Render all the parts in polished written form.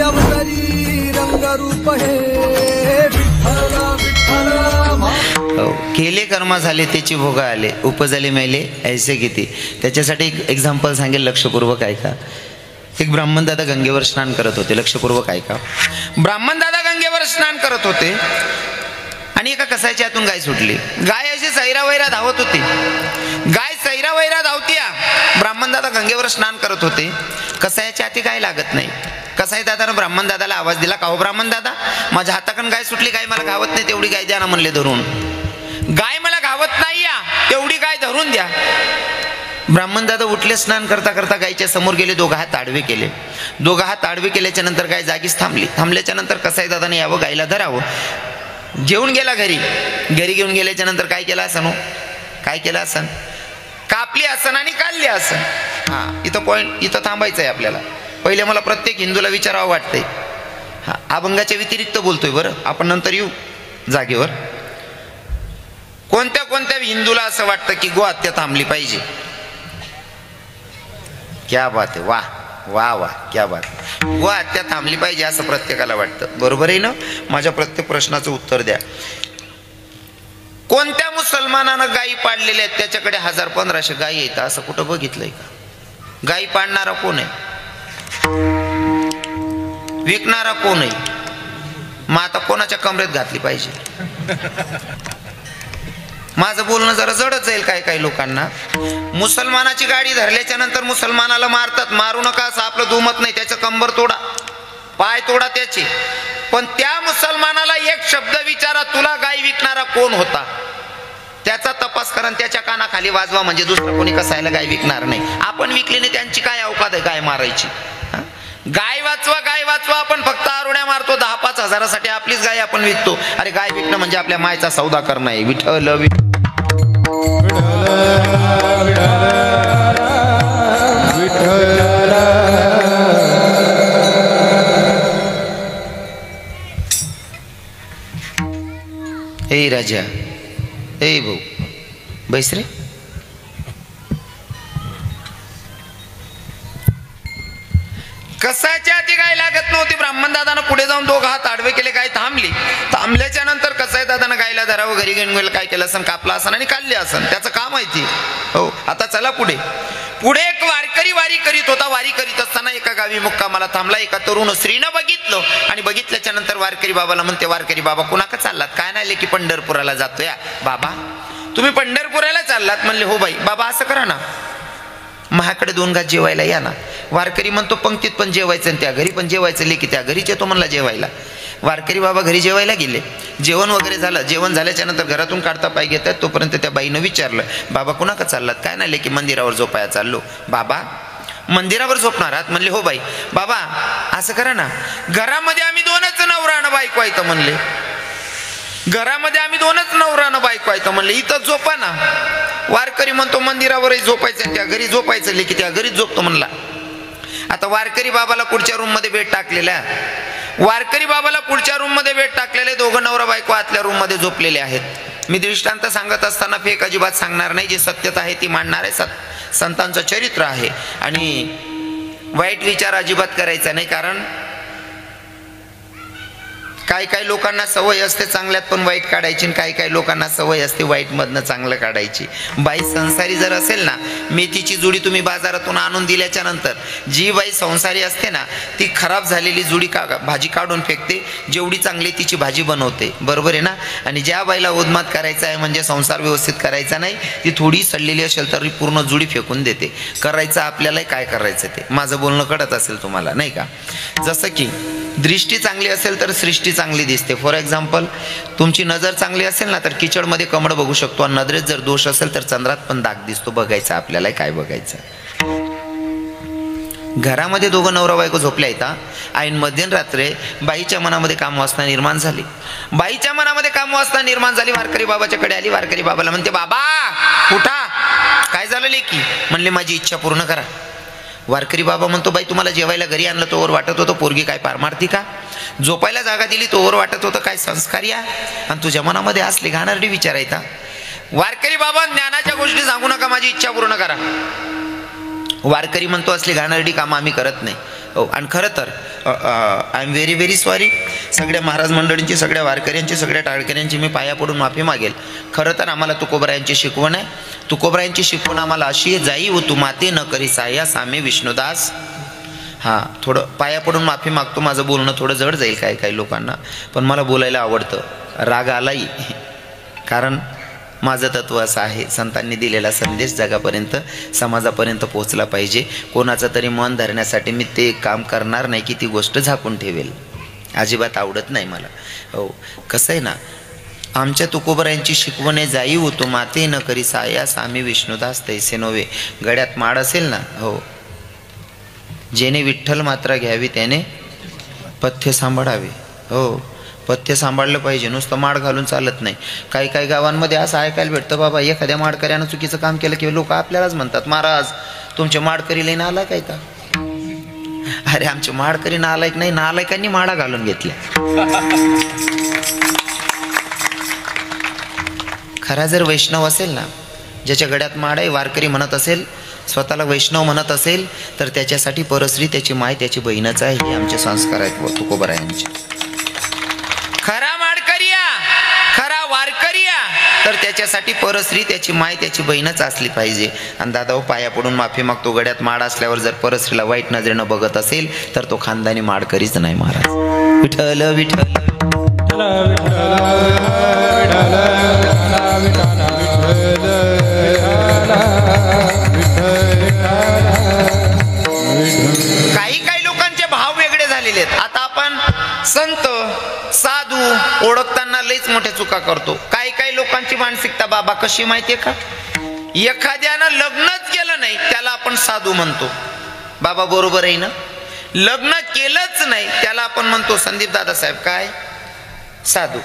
अवतरी रंगरूप हे विठ्ठल विठ्ठल। केले कर्म झाले त्याची भोग आले, उपजले मेले ऐसे किती। त्याच्यासाठी एक एक्झाम्पल सांगेल, लक्षपूर्वक ऐका। एक ब्राह्मण दादा गंगेवर स्नान करत होते, लक्षपूर्वक ऐका। ब्राह्मण दादा गंगेवर स्नान करत होते आणि एका कसायच्या हातून गाय सुटली। गाय अशी सैरावैरा धावत होती, गाय सैरावैरा धावत्या। ब्राह्मण दादा गंगेवर स्नान करत होते, कसायाच्या हाती गाय लागत नाही। कसाई दादानं ब्राह्मण दादाला आवाज दिला, का हो ब्राह्मण दादा, माझ्या हाताकडून गाय सुटली, गाय मला घावत नाही, तेवढी गाय द्या ना म्हणले धरून। गाय मला घावत नाही या, तेवढी गाय धरून द्या। ब्राह्मण दादा उठले, स्नान करता करता गायच्या समोर गेले, दोघं हात आडवे केले। दोघं हात आडवे केल्याच्या नंतर गाय जागीच थांबली। थांबल्याच्या नंतर कसाई दादाने यावं, गायला धरावं। घेऊन गेला घरी। घरी घेऊन गेल्याच्या नंतर काय केलं असन, काय केलं असन, कापली असन आणि काढली असन। हा, इथं पॉइंट, इथं थांबायचं आहे आपल्याला। पहिले मला प्रत्येक हिंदूला विचारावं वाटतंय, हा अभंगाच्या व्यतिरिक्त बोलतोय बरं, आपण नंतर येऊ जागेवर। कोणत्या कोणत्या हिंदूला असं वाटतं की गो हत्या थांबली पाहिजे? क्या बात आहे, वाह वाह वाह, क्या बात। गो हत्या थांबली पाहिजे असं प्रत्येकाला वाटतं, बरोबर आहे ना? माझ्या प्रत्येक प्रश्नाचं उत्तर द्या। कोणत्या मुसलमानानं गायी पाडलेल्या आहेत त्याच्याकडे 1000-1500 गायी आहेत असं कुठं बघितलंय का? गायी पाडणारा कोण आहे, विकणारा कोण आहे? मग आता कोणाच्या कमरेत घातली पाहिजे? माझं बोलणं जरा जडच जाईल काही काही लोकांना। मुसलमानाची गाडी धरल्याच्या नंतर मुसलमानाला मारतात, मारू नका असं आपलं दुमत नाही, त्याचं कंबर तोडा, पाय तोडा त्याचे, पण त्या मुसलमानाला एक शब्द विचारा, तुला गाय विकणारा कोण होता? त्याचा तपास करा, त्याच्या कानाखाली वाजवा, म्हणजे दुसरं कोणी कसायला गाय विकणार नाही। आपण विकली नाही, त्यांची काय अवकात आहे गाय मारायची? गाय वाचवा, गाय वाचवा, आपण फक्त आरुड्या मारतो 10-5 हजारासाठी आपलीच गाय आपण विकतो। अरे गाय विकणं म्हणजे आपल्या मायचा सौदा करणं आहे। विठ्ठल विठ्ठल ए राजा, ए भाऊ बैस रे। कसाच्या हाती गाय लागत नव्हती। ब्राह्मण दादानं पुढे जाऊन दोघं हात आडवे केले, गाय थांबली। थांबल्याच्या नंतर कसाई दादानं गायला धरावं, घरी घेऊन गेलं, काय केलं असन, कापला असन आणि काढले असन, त्याचं काम माहिती हो। आता चला पुढे। पुढे एक वारकरी वारी करीत होता। वारी करीत असताना एका गावी मुक्कामाला थांबला। एका तरुण स्त्रीनं बघितलं आणि बघितल्याच्या नंतर वारकरी बाबाला म्हणते, वारकरी बाबा कुणाकडे चाललात? काय नाही की पंढरपुराला जातोय। बाबा तुम्ही पंढरपुराला चाललात? म्हणले हो बाई। बाबा असं करा ना, माझ्याकडे 2 घास जेवायला या ना। वारकरी म्हणतो, पंक्तीत पण जेवायचं आणि त्या घरी पण जेवायचं, लेकी त्या घरीच येतो म्हणला जेवायला। वारकरी बाबा घरी जेवायला गेले, जेवण वगैरे झालं। जेवण झाल्याच्या नंतर घरातून काढता पाय घेतात, तोपर्यंत त्या बाईनं विचारलं, बाबा कुणाकडे चाललात? काय नाही लेकी मंदिरावर झोपाया चाललो। बाबा मंदिरावर झोपणार आहात? म्हणले हो बाई। बाबा असं करा ना, घरामध्ये आम्ही 2च नवरानं बायको आहेत म्हणले, घरामध्ये आम्ही 2च नवरानं बायको आहेत म्हणले, इथं झोपा ना। वारकरी म्हणतो मंदिरावरही झोपायचं, त्या घरी झोपायचं, लेकी त्या घरीच झोपतो म्हणला। आता वारकरी बाबाला पुढच्या रूम मध्ये बेड टाकलेला, वारकरी बाबाला पुढच्या रूम मध्ये बेड टाकलेले, दोघं नवरा बायको आतल्या रूम मध्ये झोपलेले आहेत। मी दृष्टांत सांगत असताना फेक अजिबात सांगणार नाही, जी सत्यता आहे ती मांडणार आहे, संतांचं चरित्र आहे आणि वाईट विचार अजिबात करायचा नाही। कारण काही काही लोकांना सवय असते चांगल्यात पण वाईट काढायची, काही काही लोकांना सवय असते वाईट मधनं चांगलं काढायची। बाई संसारी जर असेल ना, मेथीची जुडी तुम्ही बाजारातून आणून दिल्याच्या नंतर जी बाई संसारी असते ना, ती खराब झालेली जुडी भाजी काढून फेकते, जेवढी चांगली तिची भाजी बनवते, बरोबर आहे ना? आणि ज्या बाईला उन्माद करायचा आहे, म्हणजे संसार व्यवस्थित करायचा नाही, ती थोडी सडलेली असेल तरी पूर्ण जुडी फेकून देते। करायचं आपल्याला काय करायचं ते, माझं बोलणं कळत असेल तुम्हाला नाही का? जसं की दृष्टी चांगली असेल तर सृष्टी चांगली दिसते। फॉर एक्झाम्पल, तुमची नजर चांगली असेल ना तर किचडमध्ये कमळ बघू शकतो, आणि नजरेत जर दोष असेल तर चंद्रात पण दाग दिसतो। बघायचं आपल्याला काय बघायचं। घरामध्ये दोघं नवरा बायको झोपल्या आहेत, ऐन मध्यरात्री बाईच्या मनामध्ये कामवासना निर्माण झाली। बाईच्या मनामध्ये कामवासना निर्माण झाली, वारकरी बाबाच्याकडे आली। वारकरी बाबाला म्हणते, बाबा उठा, काय झालं लेकी? म्हणले माझी इच्छा पूर्ण करा। वारकरी बाबा म्हणतो, बाई तुम्हाला जेवायला घरी आणलं तोवर वाटत होतं पोरगी काय पारमारती का? झोपायला जागा दिली तोवर वाटत होतं काय संस्कारी आहे, आणि तुझ्या मनामध्ये असले घाणेरडी विचार आहेत। वारकरी बाबा ज्ञानाच्या गोष्टी सांगू नका, माझी इच्छा पूर्ण करा। वारकरी म्हणतो, असली घाणेरडी कामं आम्ही करत नाही। हो. आणि खरं तर I am very very sorry, सगळ्या महाराज मंडळींची, सगळ्या वारकऱ्यांची, सगळ्या टाळकऱ्यांची मी पाया पडून माफी मागेल. खरं तर आम्हाला तुकोबरायांची शिकवण आहे. तुकोबरायांची शिकवण आम्हाला अशी आहे, जाई व तू माते न करी साया सामे विष्णुदास. हां, थोडं पाया पडून माफी मागतो. माझं बोलणं थोडं जड जाईल काही लोकांना, पण मला बोलायला आवडतं. राग आलाही, कारण माझं तत्व असं आहे, संतांनी दिलेला संदेश जगापर्यंत, समाजापर्यंत पोहोचला पाहिजे. कोणाचं तरी मन धरण्यासाठी मी ते काम करणार नाही की ती गोष्ट झाकून ठेवेल. अजिबात आवडत नाही मला. हो, कसं आहे ना, आमच्या तुकोबरायांची शिकवणे जाई होतो माते न करी साया सामी विष्णुदास तैसे नव्हे. गळ्यात माळ असेल ना, हो, जेने विठ्ठल मात्रा घ्यावी त्याने पथ्य सांभाळावे. हो, पथ्य सांभाळलं पाहिजे, नुसतं माळ घालून चालत नाही. काही गावांमध्ये असं ऐकायला भेटतं, बाबा एखाद्या माळकऱ्यानं चुकीचं काम केलं की लोक आपल्यालाच म्हणतात, महाराज तुमचे माळकरी लई नालायक आहे का? अरे आमचे माळकरी नालायक नाही, नालायकांनी माळा घालून घेतल्या. खरा जर वैष्णव असेल ना, ज्याच्या गळ्यात माळ आहे, वारकरी म्हणत असेल, स्वतःला वैष्णव म्हणत असेल, तर त्याच्यासाठी परस्त्री त्याची माय त्याची बहीणच आहे. हे आमचे संस्कार आहेत तुकोबरायांचे. खरा माळकरिया, खरा वारकरिया, तर त्याच्यासाठी परस्त्री त्याची माय त्याची बहीणच असली पाहिजे. आणि दादा पाया पडून माफी मागतो, गळ्यात माळ असल्यावर जर परस्त्रीला वाईट नजरेनं बघत असेल तर तो खानदानी माळकरीच नाही. महाराज विठ्ठल विठ्ठल काही लोकांचे भाव वेगळे झालेले आहेत. आता आपण संत साधू ओळखताना लईच मोठ्या चुका करतो. काही लोकांची मानसिकता बाबा कशी माहितीये का, एखाद्यानं लग्नच केलं नाही त्याला आपण साधू म्हणतो. बाबा बरोबर आहे ना, लग्न केलंच नाही त्याला आपण म्हणतो संदीप दादासाहेब काय साधू.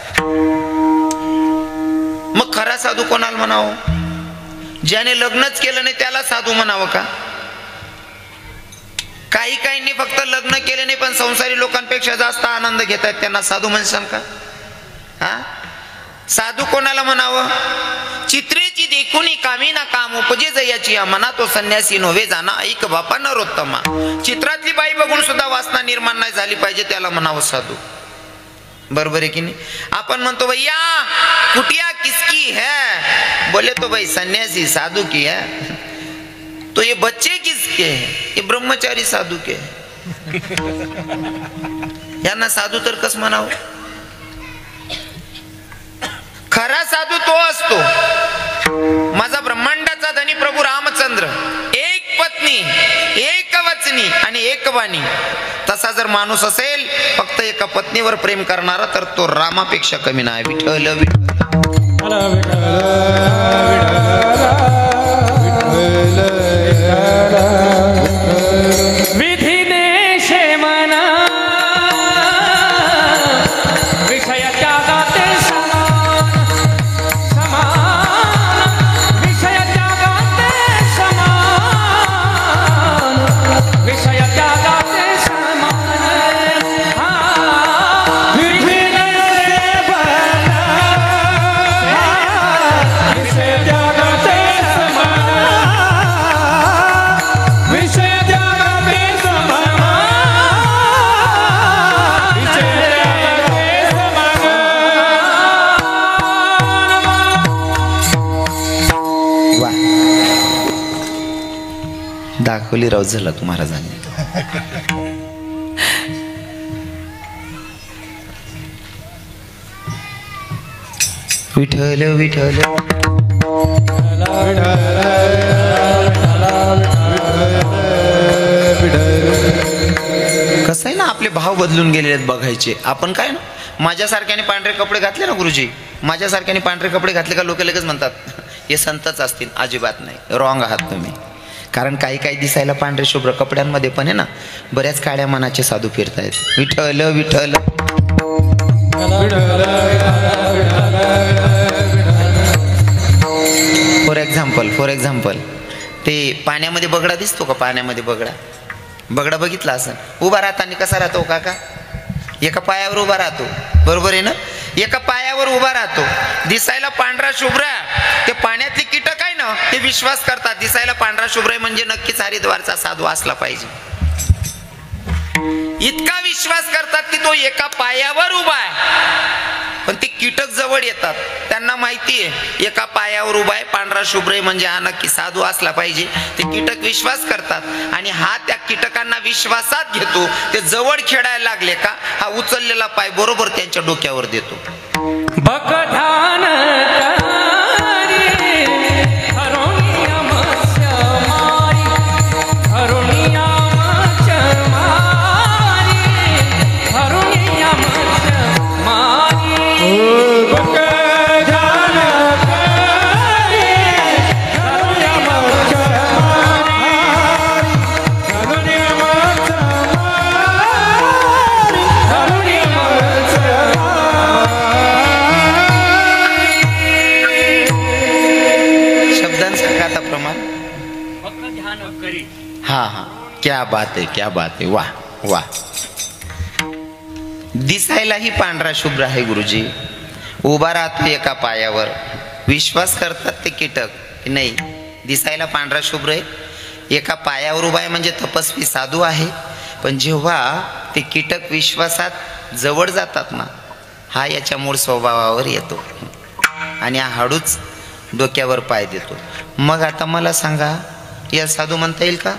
मग खरा साधू कोणाला म्हणावं? ज्याने लग्नच केलं नाही त्याला साधू म्हणावं का? काहींनी फक्त लग्न केले नाही पण संसारी लोकांपेक्षा जास्त आनंद घेत आहेत, त्यांना साधू म्हणसान का? हा, साधू कोणाला म्हणावं? चित्रेची देखुनी कामी ना काम उपजे जयाची मना तो संन्यासी नव्हे जाना ऐक बापा नरोत्तमा. चित्रातली बाई बघून सुद्धा वासना निर्माण नाही झाली पाहिजे, त्याला म्हणावं साधू. बरोबर आहे की नाही? आपण म्हणतो भैया कुटिया किसकी है, बोले तो भाई सन्यासी साधू की है. तो ये बच्चे किसके हैं? ये ब्रह्मचारी साधू के. यांना साधू तर कस म्हणावं? खरा साधू तो असतो, माझा ब्रह्मांडाचा धनी प्रभू रामचंद्र, एक पत्नी, एक वचनी आणि एक वाणी. तसा जर माणूस असेल फक्त एका पत्नीवर प्रेम करणारा तर तो रामापेक्षा कमी नाही. विठ्ठल विधिने शेमना विषय त्यागाते समान विषय त्यागाते समान विषय त्यागाते समान. विधिने शेमना विषय त्यागाते समान विषय दाखवली राव झलक महाराजांनी. विठ्ठल विठ्ठल कसं आहे ना, आपले भाव बदलून गेलेले आहेत बघायचे. आपण काय ना, माझ्यासारख्याने पांढरे कपडे घातले ना गुरुजी, माझ्यासारख्याने पांढरे कपडे घातले का लोक लगेच म्हणतात हे संतच असतील. अजिबात नाही, रॉंग आहात तुम्ही. कारण काही दिसायला पांढरे शुभ्र कपड्यांमध्ये पण आहे ना बऱ्याच काळ्या मनाचे साधू फिरतायत. विठ्ठल विठ्ठल फॉर एक्झाम्पल ते पाण्यामध्ये बगडा दिसतो का? पाण्यामध्ये बगडा बघितला असं उभा राहताना कसा राहतो काका? एका पायावर उभा राहतो, बरोबर आहे ना? एका पायावर उभा राहतो, दिसायला पांढरा शुभ्र. ते पाण्यातले कीटक आहे ना ते विश्वास करतात दिसायला पांढरा शुभ्र म्हणजे नक्कीच हरिद्वारचा साधू असला पाहिजे. इतका विश्वास करतात की तो एका पायावर उभा आहे, पण ते कीटक जवळ येतात. त्यांना माहिती आहे एका पायावर उभा आहे, पांढरा शुभ्र म्हणजे हा नक्की साधू असला पाहिजे. ते कीटक विश्वास करतात आणि हा त्या कीटकांना विश्वासात घेतो. ते जवळ खेळायला लागले का हा उचललेला पाय बरोबर त्यांच्या डोक्यावर देतो. बकधान हा हा, क्या बात आहे, क्या बात आहे, वाह वाह. दिसायलाही पांढरा शुभ्र आहे गुरुजी, उभा राहतो एका पायावर. विश्वास करतात ते कीटक नाही, दिसायला पांढरा शुभ्र आहे, एका पायावर उभा आहे म्हणजे तपस्वी साधू आहे. पण जेव्हा ते कीटक विश्वासात जवळ जातात ना, हा याच्या मूळ स्वभावावर येतो आणि हा हळूच डोक्यावर पाय देतो. मग आता मला सांगा, याला साधू म्हणता येईल का?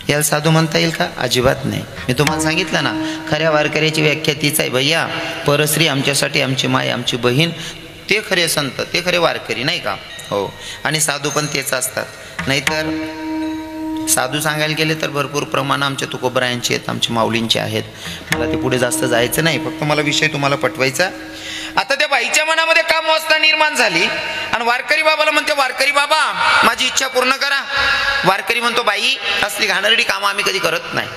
याला साधू म्हणता येईल का? अजिबात नाही. मी तुम्हाला सांगितलं ना, खऱ्या वारकऱ्याची व्याख्या तीच आहे भैया. परश्री आमच्यासाठी आमची माय, आमची बहीण, ते खरे संत, ते खरे वारकरी, नाही का? हो. आणि साधू पण तेच असतात. नाहीतर साधू सांगायला गेले तर भरपूर प्रमाण आमच्या तुकोबरायांचे आहेत, आमच्या माऊलींचे आहेत. मला ते पुढे जास्त जायचं नाही, फक्त मला विषय तुम्हाला पटवायचा. आता त्या बाईच्या मनामध्ये काम अवस्था निर्माण झाली आणि वारकरी बाबाला म्हणते, वारकरी बाबा माझी इच्छा पूर्ण करा. वारकरी म्हणतो, बाई असली घाणेरडी कामं आम्ही कधी करत नाही,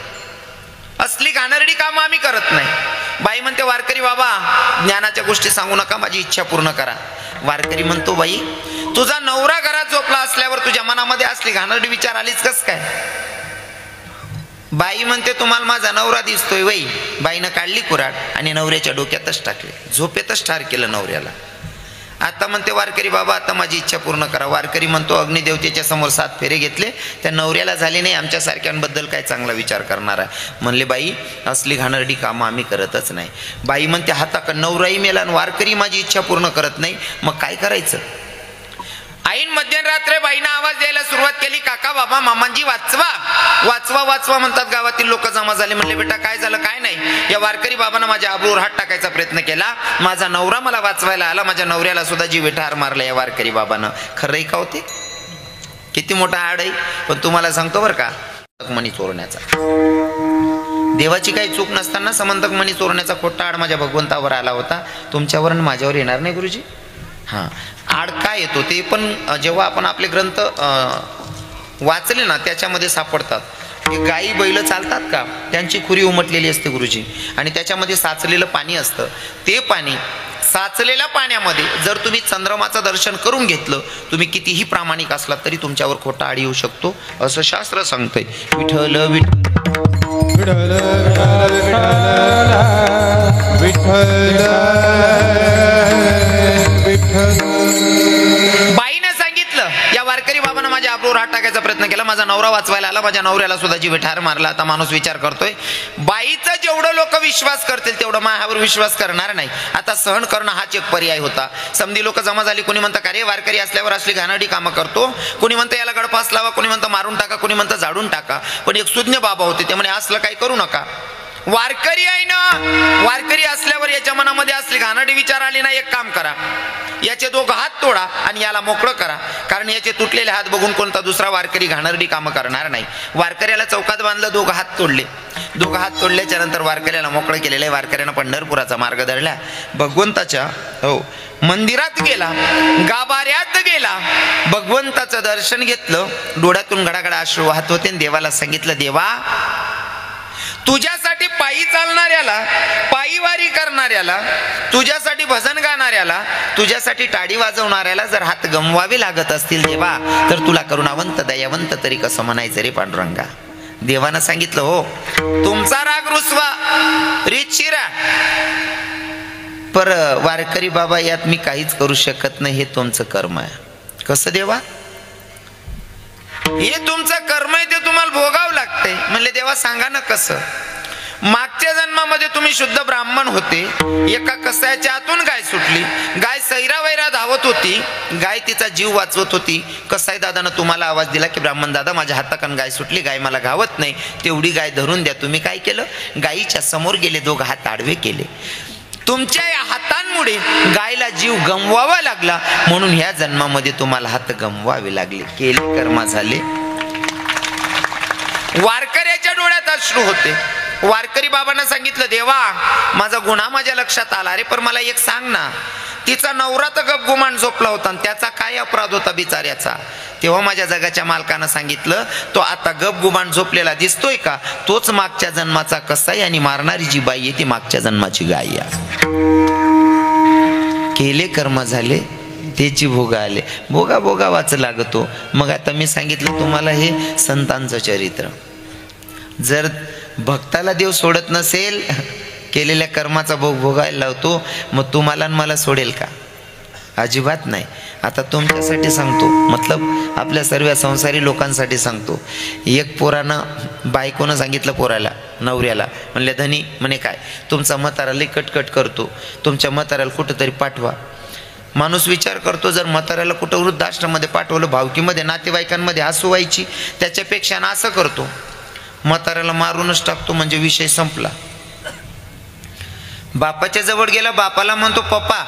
असली घाणेरडी कामं आम्ही करत नाही. बाई म्हणते, वारकरी बाबा ज्ञानाच्या गोष्टी सांगू नका, माझी इच्छा पूर्ण करा. वारकरी म्हणतो, बाई तुझा नवरा घरात झोपला असल्यावर तुझ्या मनामध्ये असली घाणेरडी विचार आलीच कस काय? बाई म्हणते, तुम्हाला माझा नवरा दिसतोय वै. बाईनं काढली कुऱ्हाड आणि नवऱ्याच्या डोक्यातच टाकले, झोपेतच ठार केलं नवऱ्याला. आता म्हणते, वारकरी बाबा आता माझी इच्छा पूर्ण करा. वारकरी म्हणतो, अग्निदेवतेच्या समोर 7 फेरे घेतले, त्या नवऱ्याला झाले नाही, आमच्यासारख्यांबद्दल काय चांगला विचार करणार आहे. म्हणले, बाई असली घाणेरडी कामं आम्ही करतच नाही. बाई म्हणते, हाता का नवराही मेला आणि वारकरी माझी इच्छा पूर्ण करत नाही, मग काय करायचं? ऐन मध्यरात्री बाईनं आवाज द्यायला सुरुवात केली, काका बाबा मामांजी वाचवा वाचवा वाचवा म्हणतात. गावातील लोक जमा झाले. म्हणले, बेटा काय झालं? काय नाही, या वारकरी बाबांना माझ्या आबरूवर हात टाकायचा प्रयत्न केला, माझा नवरा मला वाचवायला आला, माझ्या नवऱ्याला सुद्धा जीवे ठार मारला या वारकरी बाबानं. खरंय का होते? किती मोठा हाड आहे. पण तुम्हाला सांगतो बरं का, मणी चोरण्याचा, देवाची काही चूक नसताना समंतक मणी चोरण्याचा खोटा आड माझ्या भगवंतावर आला होता. तुमच्यावर आणि माझ्यावर येणार नाही गुरुजी. हां, आड काय येतो ते पण जेव्हा आपण आपले ग्रंथ वाचले ना, त्याच्यामध्ये सापडतात. गायी बैल चालतात का, त्यांची खुरी उमटलेली असते गुरुजी, आणि त्याच्यामध्ये साचलेलं पाणी असतं. ते पाणी, साचलेल्या पाण्यामध्ये जर तुम्ही चंद्रमाचं दर्शन करून घेतलं, तुम्ही कितीही प्रामाणिक असलात तरी तुमच्यावर खोटा आड येऊ शकतो, असं शास्त्र सांगतंय. विठ्ठल विठ्ठल बाईने सांगितलं, या वारकरी बाबांना माझ्या आबरूवर हात टाकायचा प्रयत्न केला, माझा नवरा वाचवायला आला, माझ्या नवऱ्याला सुद्धा जीवे ठार मारला. आता माणूस विचार करतोय, बाईचा जेवढं लोक विश्वास करतील तेवढं माझ्यावर विश्वास करणार नाही. आता सहन करणं हाच एक पर्याय होता. समधी लोक जमा झाली. कोणी म्हणतं, का रे वारकरी असल्यावर असली घाणेरडी कामं करतो, कोणी म्हणतं याला गडपास लावा, कोणी म्हणतं मारून टाका, कोणी म्हणतं जाडून टाका. पण एक सुज्ञ बाबा होते, ते म्हणे असलं काही करू नका. वारकरी आहे ना, वारकरी असल्यावर याच्या मनामध्ये असली घाणेरडी विचार आली ना, एक काम करा, याचे 2 हात तोडा आणि याला मोकळं करा. कारण याचे तुटलेले हात बघून कोणता दुसरा वारकरी घाणेरडी कामं करणार नाही. वारकऱ्याला चौकात बांधलं, 2 हात तोडले. 2 हात तोडल्याच्या नंतर वारकऱ्याला मोकळं केलेलं आहे. वारकऱ्यानं पंढरपुराचा मार्ग धरला, भगवंताच्या मंदिरात गेला, गाभाऱ्यात गेला, भगवंताचं दर्शन घेतलं. डोळ्यातून गडागडा अश्रू वाहत होते. देवाला सांगितलं, देवा तुझ्यासाठी पायी चालणाऱ्याला, पायी वारी करणाऱ्याला, तुझ्यासाठी भजन गाणाऱ्याला, तुझ्यासाठी टाळी वाजवणाऱ्याला जर हात गमवावे लागत असतील देवा, तर तुला करुणावंत दयावंत तरी कसं म्हणायचं रे पांडुरंगा. देवानं सांगितलं, हो तुमचा राग रुसवा, रीतशिरा, पर वारकरी बाबा यात मी काहीच करू शकत नाही, हे तुमचं कर्म आहे. कसं देवा? हे तुमचं कर्म आहे, ते तुम्हाला भोगावं लागतंय. म्हणले देवा सांगा ना कसं. मागच्या जन्मामध्ये तुम्ही शुद्ध ब्राह्मण होते. एका कसायाच्या आतून गाय सुटली. गाय सैरा वैरा धावत होती. गाय तिचा जीव वाचवत होती. कसाई दादानं तुम्हाला आवाज दिला की ब्राह्मण दादा माझ्या हाताकडून गाय सुटली, गाय मला घावत नाही, तेवढी गाय धरून द्या. तुम्ही काय केलं? गायीच्या समोर गेले, दोघं हात आडवे केले. तुमच्या या हातांमुळे गायला जीव गमवावा लागला, म्हणून ह्या जन्मामध्ये तुम्हाला हात गमवावे लागले. केले कर्म झाले. वारकऱ्याच्या डोळ्यात अश्रू होते. वारकरी बाबांना सांगितलं देवा माझा गुन्हा माझ्या लक्षात आला. अरे पण मला एक सांग ना, तिचा नवरा तर गपगुमान झोपला होता, त्याचा काय अपराध होता बिचाऱ्याचा? तेव्हा माझ्या जगाच्या मालकानं सांगितलं तो आता गपगुमान झोपलेला दिसतोय का, तोच मागच्या जन्माचा कसाई आणि मारणारी जी बाई आहे ती मागच्या जन्माची गाय आहे. केले कर्म झाले त्याची भोगा आले. भोगा भोगा वाच लागतो. मग आता मी सांगितलं तुम्हाला हे संतांचं चरित्र. जर भक्ताला देव सोडत नसेल, केलेल्या कर्माचा भोग भोगायला लावतो, मग तुम्हाला आणि मला सोडेल का? अजिबात नाही. आता तुमच्यासाठी सांगतो, मतलब आपल्या सर्व संसारी लोकांसाठी सांगतो. एक पोरानं बायकोनं सांगितलं पोराला, नवऱ्याला, म्हणले धनी म्हणे काय तुमचा म्हातारा लई कटकट करतो, तुमच्या म्हाताऱ्याला कुठंतरी पाठवा. माणूस विचार करतो जर म्हाताऱ्याला कुठं वृद्धाश्रमामध्ये पाठवलं, भावकीमध्ये नातेवाईकांमध्ये हसू व्हायची, त्याच्यापेक्षा ना असं करतो म्हाताऱ्याला मारूनच टाकतो, म्हणजे विषय संपला. बापाच्या जवळ गेला, बापाला म्हणतो पप्पा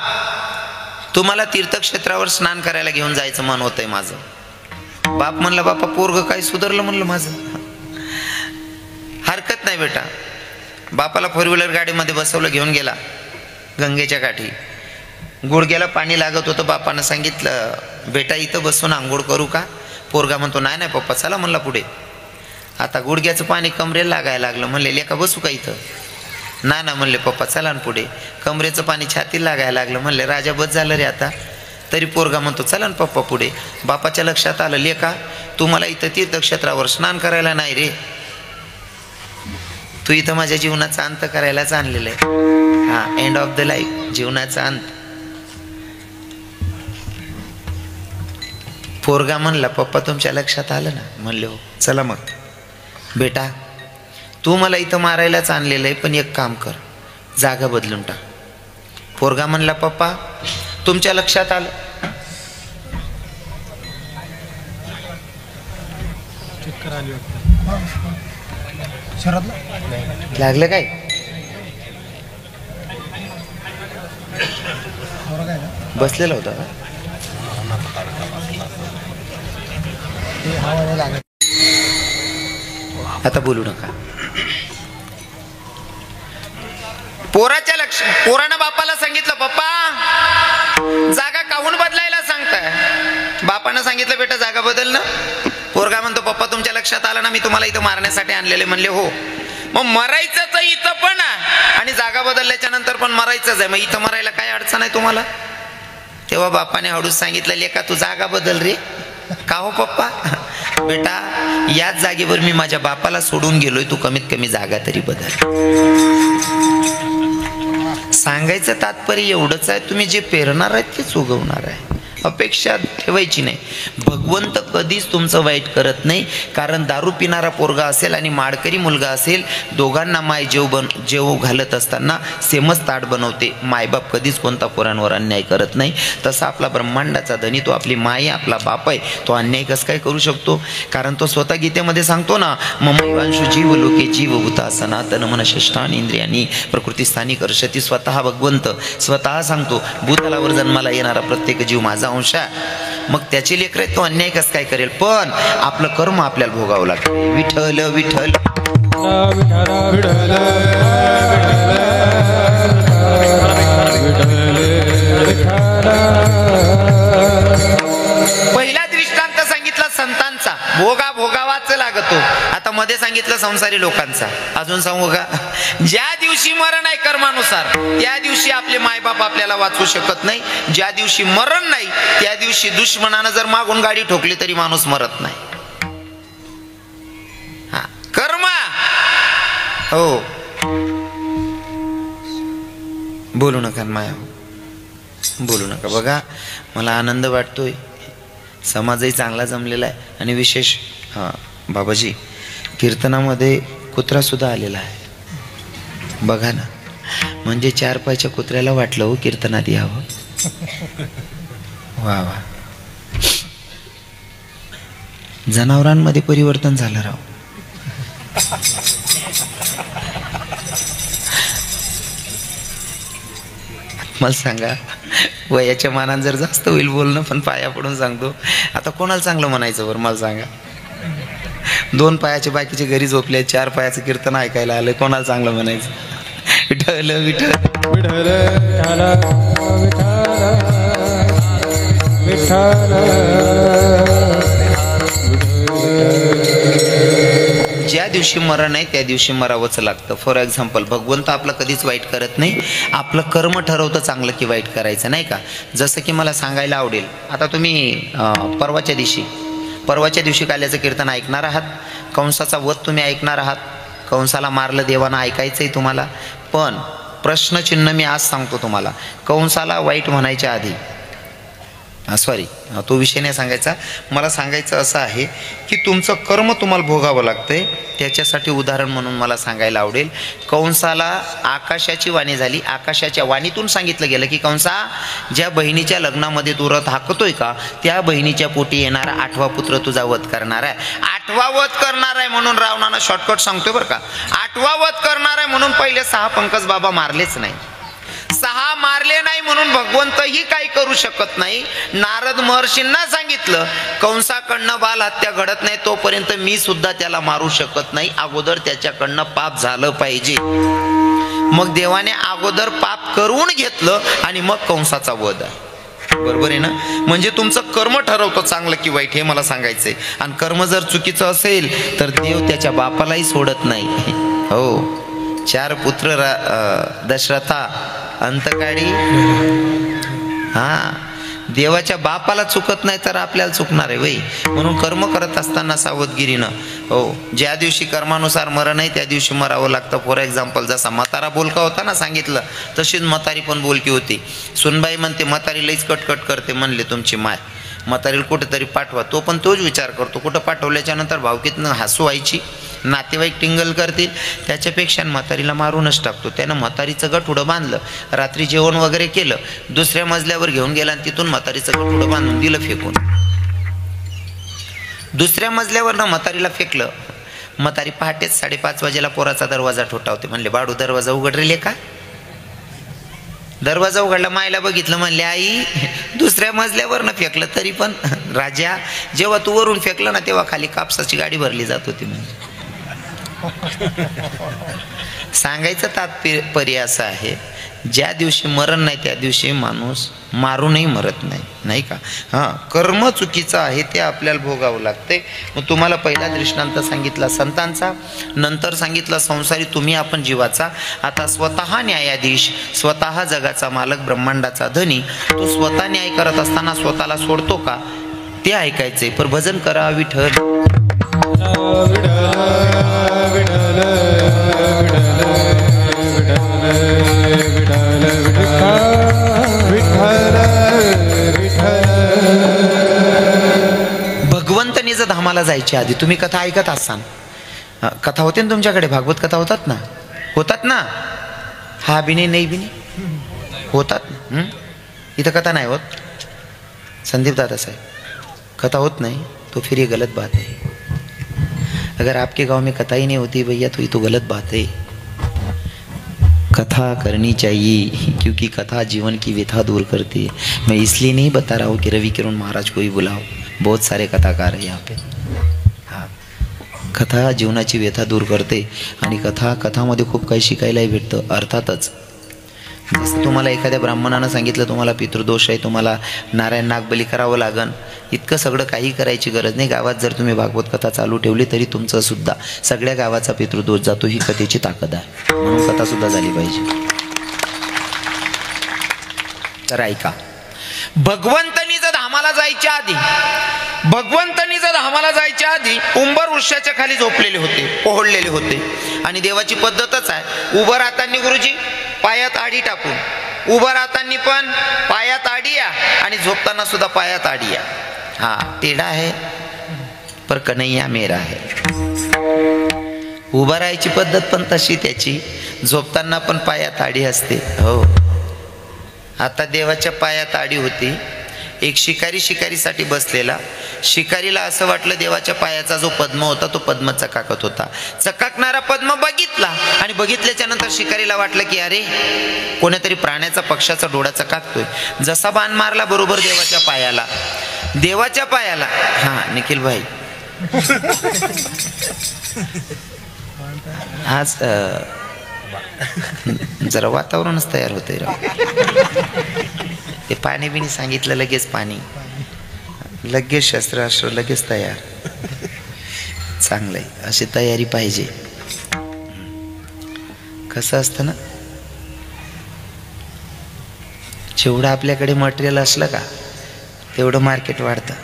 तुम्हाला तीर्थक्षेत्रावर स्नान करायला घेऊन जायचं मन होतंय माझं. बाप म्हणला बापा पोरग काय सुधारलं म्हणलं माझं. हरकत नाही बेटा. बापाला फोर व्हीलर गाडीमध्ये बसवलं, घेऊन गेला गंगेच्या काठी. गुडघ्याला पाणी लागत होतं. बापानं सांगितलं बेटा इथं बसून आंघोळ करू का? पोरगा म्हणतो नाही नाही पप्पा चला म्हणला पुढे. आता गुडघ्याचं पाणी कमरेला लागायला लागलं. म्हणले लेका बसू का इथं? ना ना म्हणले पप्पा चला ना पुढे. कमरेचं पाणी छातीला लागायला लागलं. म्हणले राजा बस झालं रे आता. तरी पोरगा म्हणतो चला ना पप्पा पुढे. बापाच्या लक्षात आलं लेका तुम्हाला इथं तीर्थक्षेत्रावर स्नान करायला नाही रे, तू इथं माझ्या जीवनाचा अंत करायलाच आणलेलं आहे. हा एंड ऑफ द लाईफ, जीवनाचा अंत. पोरगा म्हणला पप्पा तुमच्या लक्षात आलं ना? म्हणले हो. चला मग बेटा तू मला इथं मारायलाच आणलेलं आहे, पण एक काम कर जागा बदलून टाक. पोरगा म्हणला पप्पा तुमच्या लक्षात आलं? लागलं काय? बसलेला होता का? आता बोलू नका. पोरानं बापाला सांगितलं पप्पा जागा काहून बदलायला सांगताय? बापानं सांगितलं बेटा जागा बदल ना. पोरगा म्हणतो पप्पा तुमच्या लक्षात आलं ना मी तुम्हाला इथं मारण्यासाठी आणलेले. म्हणले हो. मग मरायचं तर इथं पण आणि जागा बदलल्याच्या नंतर पण मरायचंच आहे, मग इथं मरायला काय अडचण आहे तुम्हाला? तेव्हा बापाने हळूच सांगितलं लेका तू जागा बदल रे. का हो पप्पा? बेटा याच जागेवर मी माझ्या बापाला सोडून गेलोय, तू कमीत कमी जागा तरी बदल. सांगायचं तात्पर्य एवढंच आहे, तुम्ही जे पेरणार आहे तेच उगवणार आहे. अपेक्षा ठेवायची नाही. भगवंत कधीच तुमचं वाईट करत नाही. कारण दारू पिणारा पोरगा असेल आणि माडकरी मुलगा असेल, दोघांना माय जेव घालत असताना सेमच ताट बनवते. मायबाप कधीच कोणता पोरांवर अन्याय करत नाही. तसा आपला ब्रह्मांडाचा धनी तो आपली माय आपला बाप आहे, तो अन्याय कसं काय करू शकतो? कारण तो स्वतः गीतेमध्ये सांगतो ना ममैवांशु जीव लोके जीव भूता सनातन मन षष्ठान इंद्रियांनी प्रकृतीस्थानी कर्षती. स्वतः भगवंत स्वतः सांगतो भूतलावर जन्माला येणारा प्रत्येक जीव माझा अंश. मग त्याची लेकर तो अन्याय कसं काय करेल? पण आपलं कर्म आपल्याला भोगावं लागतं. विठ्ठल विठ्ठल पहिला दृष्टांत सांगितला संतांचा, भोगा भोगावाच लागतो. आता मध्ये सांगितलं संसारी लोकांचा. अजून सांगू का? ज्या दिवशी मरण आहे कर्मानुसार त्या दिवशी आपले मायबाप आपल्याला वाचवू शकत नाही. ज्या दिवशी मरण नाही त्या दिवशी दुश्मनानं जर मागून गाडी ठोकली तरी माणूस मरत नाही. हा कर्म. हो बोलू नका माया, बोलू नका. बघा मला आनंद वाटतोय, समाजही चांगला जमलेला आहे आणि विशेष हां बाबाजी, कीर्तनामध्ये कुत्रा सुद्धा आलेला आहे बघा ना. म्हणजे 4 पायच्या कुत्र्याला वाटलं हो कीर्तनात यावं. वा वा, जनावरांमध्ये परिवर्तन झालं राव. मला सांगा, वयाच्या मानानं जर जास्त होईल बोलणं, पण पाया पडून सांगतो, आता कोणाला चांगलं म्हणायचं बरं मला सांगा. 2 पायाचे बाकीचे घरी झोपले, 4 पायाचं कीर्तन ऐकायला आलं, कोणाला चांगलं म्हणायचं. विठ्ठल विठ्ठल विठ्ठल विठ्ठल. ज्या दिवशी मरण आहे त्या दिवशी मरावंच लागतं. फॉर एक्झाम्पल, भगवंत आपलं कधीच वाईट करत नाही, आपलं कर्म ठरवतं चांगलं की वाईट करायचं, नाही का. जसं की मला सांगायला आवडेल, आता तुम्ही परवाच्या दिवशी काल्याचं कीर्तन ऐकणार आहात. कंसाचा वध तुम्ही ऐकणार आहात. कंसाला मारलं देवानं, ऐकायचं आहे तुम्हाला. पण प्रश्नचिन्ह मी आज सांगतो तुम्हाला. कंसाला वाईट म्हणायच्या आधी, सॉरी तो विषय नाही सांगायचा, मला सांगायचं असं आहे की तुमचं कर्म तुम्हाला भोगावं लागतंय. त्याच्यासाठी उदाहरण म्हणून मला सांगायला आवडेल, कंसाला आकाशाची वाणी झाली. आकाशाच्या वाणीतून सांगितलं गेलं की कंसा, ज्या बहिणीच्या लग्नामध्ये तू रथ हाकतोय का, त्या बहिणीच्या पोटी येणारा 8वा पुत्र तुझा वध करणार आहे. 8वा वध करणार आहे म्हणून रावणानं शॉर्टकट सांगतोय बरं का. 8वा वध करणार आहे म्हणून पहिले 6 पंकज बाबा मारलेच नाही. 6 मारले नाही म्हणून भगवंतही काही करू शकत नाही. नारद महर्षींना सांगितलं, कंसाकडनं बाल हत्या घडत नाही तोपर्यंत मी सुद्धा त्याला मारू शकत नाही, अगोदर त्याच्याकडनं पाप झालं पाहिजे. मग देवाने अगोदर पाप करून घेतलं आणि मग कंसाचा वध आहे. बरोबर आहे ना. म्हणजे तुमचं कर्म ठरवतं चांगलं की वाईट, हे मला सांगायचंय. आणि कर्म जर चुकीचं असेल तर देव त्याच्या बापालाही सोडत नाही. हो, 4 पुत्र दशरथा अंतकाळी, हा, देवाच्या बापाला चुकत नाही तर आपल्याला चुकणार आहे वै. म्हणून कर्म करत असताना सावधगिरीनं, हो, ज्या दिवशी कर्मानुसार मरण आहे त्या दिवशी मरावं लागतं. फॉर एक्झाम्पल, जसा म्हातारा बोलका होता ना सांगितलं, तशीच म्हातारी पण बोलकी होती. सुनबाई म्हणते म्हातारी लईच कटकट करते. म्हणले तुमची माय, म्हातारीला कुठेतरी पाठवा. तो पण तोच विचार करतो, कुठं पाठवल्याच्या नंतर भावकीतनं हसू व्हायची, नातेवाईक टिंगल करतील, त्याच्यापेक्षा म्हातारीला मारूनच टाकतो. त्यानं म्हातारीचं गठुडं बांधलं, रात्री जेवण वगैरे केलं, 2ऱ्या मजल्यावर घेऊन गेला आणि तिथून म्हातारीचं गठुडं बांधून दिलं फेकून. 2ऱ्या मजल्यावर ना म्हातारीला फेकलं. म्हातारी पहाटेच 5:30 वाजेला पोराचा दरवाजा ठोठावते. म्हणले, बाडू दरवाजा उघड रे का. दरवाजा उघडला, मायला बघितलं, म्हणले आई 2ऱ्या मजल्यावर न फेकलं तरी पण राजा, जेव्हा तू वरून फेकलं ना तेव्हा खाली कापसाची गाडी भरली जात होती. म्हणजे सांगायचं तात्पर्य असं आहे, ज्या दिवशी मरण नाही त्या दिवशी माणूस मारूनही मरत नाही, नाही का. हां, कर्म चुकीचं आहे ते आपल्याला भोगावं लागते. मग तुम्हाला पहिला दृष्टांत सांगितला संतांचा, नंतर सांगितला संसारी तुम्ही आपण जीवाचा. आता स्वतः न्यायाधीश, स्वतः जगाचा मालक, ब्रह्मांडाचा धनी, तो स्वतः न्याय करत असताना स्वतःला सोडतो का ते ऐकायचंय. पर भजन करा विठ्ठल. भगवंत निज धामाला जायच्या आधी तुम्ही कथा ऐकत असाल. कथा होते ना तुमच्याकडे, भागवत कथा होतात ना. हा बिने नाही बिने होतात ना. इथं कथा नाही होत. संदीप दादा साहेब, कथा होत नहीं तो फिर ये गलत बात है. अगर आपके गांव में कथा ही नहीं होती भैया तो ये तो गलत बात है. कथा करनी चाहिए क्योंकि कथा जीवन की व्यथा दूर करती है. मैं इसलिए नहीं बता रहा हूँ कि रवि किरण महाराज को ही बुलाओ, बहुत सारे कथाकार हैं यहाँ पे. हाँ, कथा जीवनाची व्यथा दूर करते आणि कथामध्ये खूप काही शिकायलाही भेटतं. अर्थातच जसं तुम्हाला एखाद्या ब्राह्मणानं सांगितलं तुम्हाला पितृदोष आहे, तुम्हाला नारायण नागबली करावं लागन, इतकं सगळं काही करायची गरज नाही. गावात जर तुम्ही भागवत कथा चालू ठेवली तरी तुमचं सुद्धा सगळ्या गावाचा पितृदोष जातो. ही कथेची ताकद आहे. म्हणून कथा सुद्धा झाली पाहिजे. तर ऐका, भगवंतनी जर धामाला जायच्या आधी उंबर वृक्षाच्या खाली झोपलेले होते, पोहळलेले होते. आणि देवाची पद्धतच आहे, उभं राहताना गुरुजी पायात आडी टाकून, उभं राहताना पण पायात आडी या आणि झोपताना सुद्धा पायात आडी या. हा टेढा आहे, पर कन्हैया मेरा है. उभा राहायची पद्धत पण तशी त्याची, झोपताना पण पायात आडी असते. हो, आता देवाच्या पायात आडी होती. एक शिकारीसाठी बसलेला, शिकारीला असं वाटलं देवाच्या पायाचा जो पद्म होता तो पद्म चकाकत होता. चकाकणारा पद्म बघितला आणि बघितल्याच्या नंतर शिकारीला वाटलं की अरे कोणीतरी प्राण्याचा पक्षाचा डोळा चकाकतोय. जसा बाण मारला बरोबर देवाच्या पायाला. हा निखिल भाई, आज जरा वातावरणच तयार होतंय राव. ते पाणी बिनी सांगितलं, लगेच पाणी, लगेच शस्त्रास्त्र, लगेच तयार. चांगलंय, अशी तयारी पाहिजे. कसं असतं ना, जेवढं आपल्याकडे मटेरियल असलं का तेवढं मार्केट वाढतं.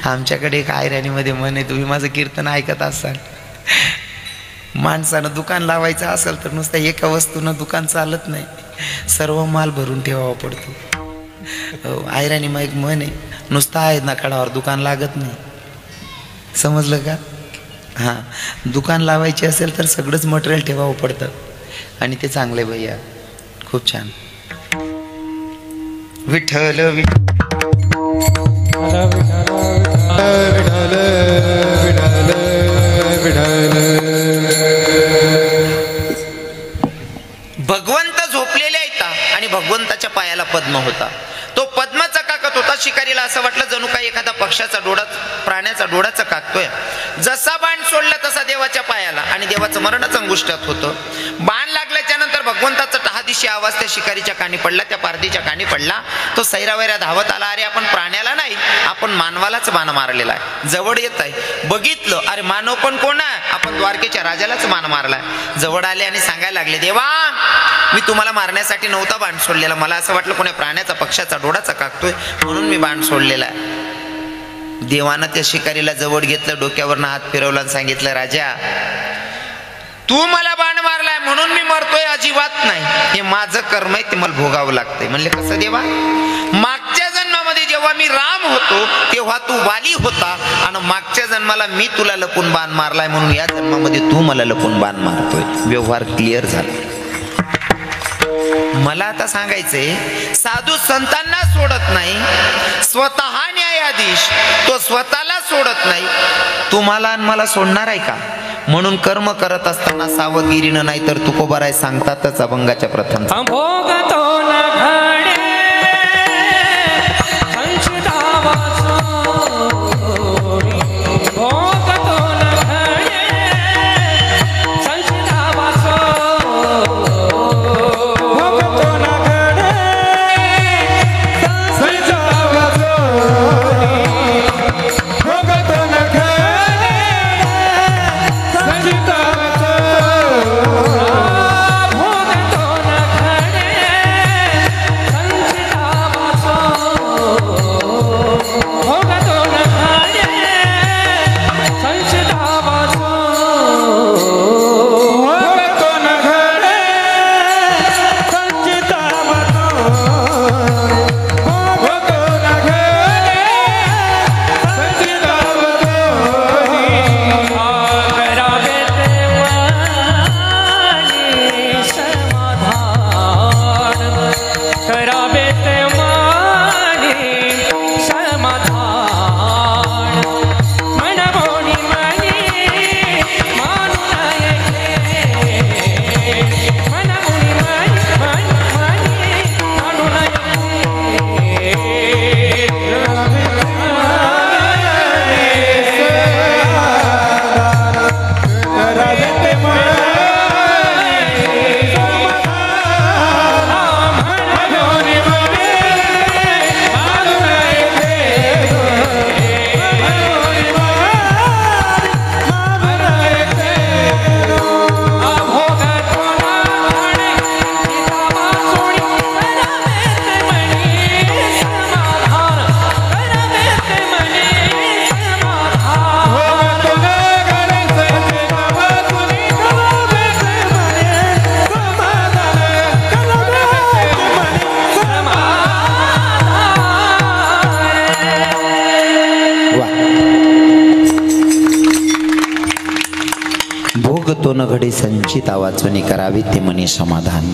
आमच्याकडे एक आयराणीमध्ये म्हण आहे, तुम्ही माझं कीर्तन ऐकत असाल, माणसानं दुकान लावायचं असेल तर नुसतं एका वस्तूनं दुकान चालत नाही, सर्व माल भरून ठेवावा पडतो. हो, आयराणी मग एक म्हण आहे, नुसतं आहे ना कडावर दुकान लागत नाही. समजलं का? हां, दुकान लावायची असेल तर सगळंच मटेरियल ठेवावं पडतं आणि ते चांगलं आहे भैया, खूप छान. विठ्ठल भगवंत झोपलेले आहेत आणि भगवंताच्या पायाला पद्म होता. तो पद्म चकाकत होता. शिकारीला असं वाटलं जणू काही एखादा पक्षाचा डोळा, प्राण्याचा डोळा चकाकतोय. जसा बाण सोडला तसा देवाच्या पायाला, आणि देवाचं मरणच अंगुष्ठात होतं. बाण लागल्याच्या नंतर भगवंताचा टहादिशी आवाज त्या शिकारीच्या कानी पडला, त्या पारधीच्या कानी पडला. तो सैरावैरा धावत आला. अरे आपण प्राण्याला नाही, आपण मानवालाच बाण मारलेला आहे. जवळ येत आहे, बघितलं, अरे मानव पण कोण आहे? आपण द्वारकेच्या राजालाच बाण मारलाय. जवळ आले आणि सांगायला लागले, देवा मी तुम्हाला मारण्यासाठी नव्हता बाण सोडलेला, मला असं वाटलं कोणी प्राण्याचा पक्षाचा डोळा चकाकतोय म्हणून मी बाण सोडलेला आहे. देवानं त्या शिकारीला जवळ घेतलं, डोक्यावरनं हात फिरवला आणि सांगितलं, राजा तू मला बाण मारलाय म्हणून मी मरतोय अजिबात नाही, हे माझं कर्म आहे, ते मला भोगावं लागतंय. म्हणले कसं देवा? मागच्या जन्मामध्ये जेव्हा मी राम होतो तेव्हा तू वाली होता, आणि मागच्या जन्माला मी तुला लपून बाण मारलाय म्हणून या जन्मामध्ये तू मला लपून बाण मारतोय. व्यवहार क्लिअर झाला. मला आता सांगायचंय, साधू संतांना सोडत नाही, स्वतः न्यायाधीश तो स्वतःला सोडत नाही, तुम्हाला आणि मला सोडणार आहे का? म्हणून कर्म करत असताना सावधगिरीनं, नाही तर तुकोबाराय सांगतातच अभंगाच्या प्रथम, भोगतो न घडे संचिता वाचून करावे ते मनी समाधान.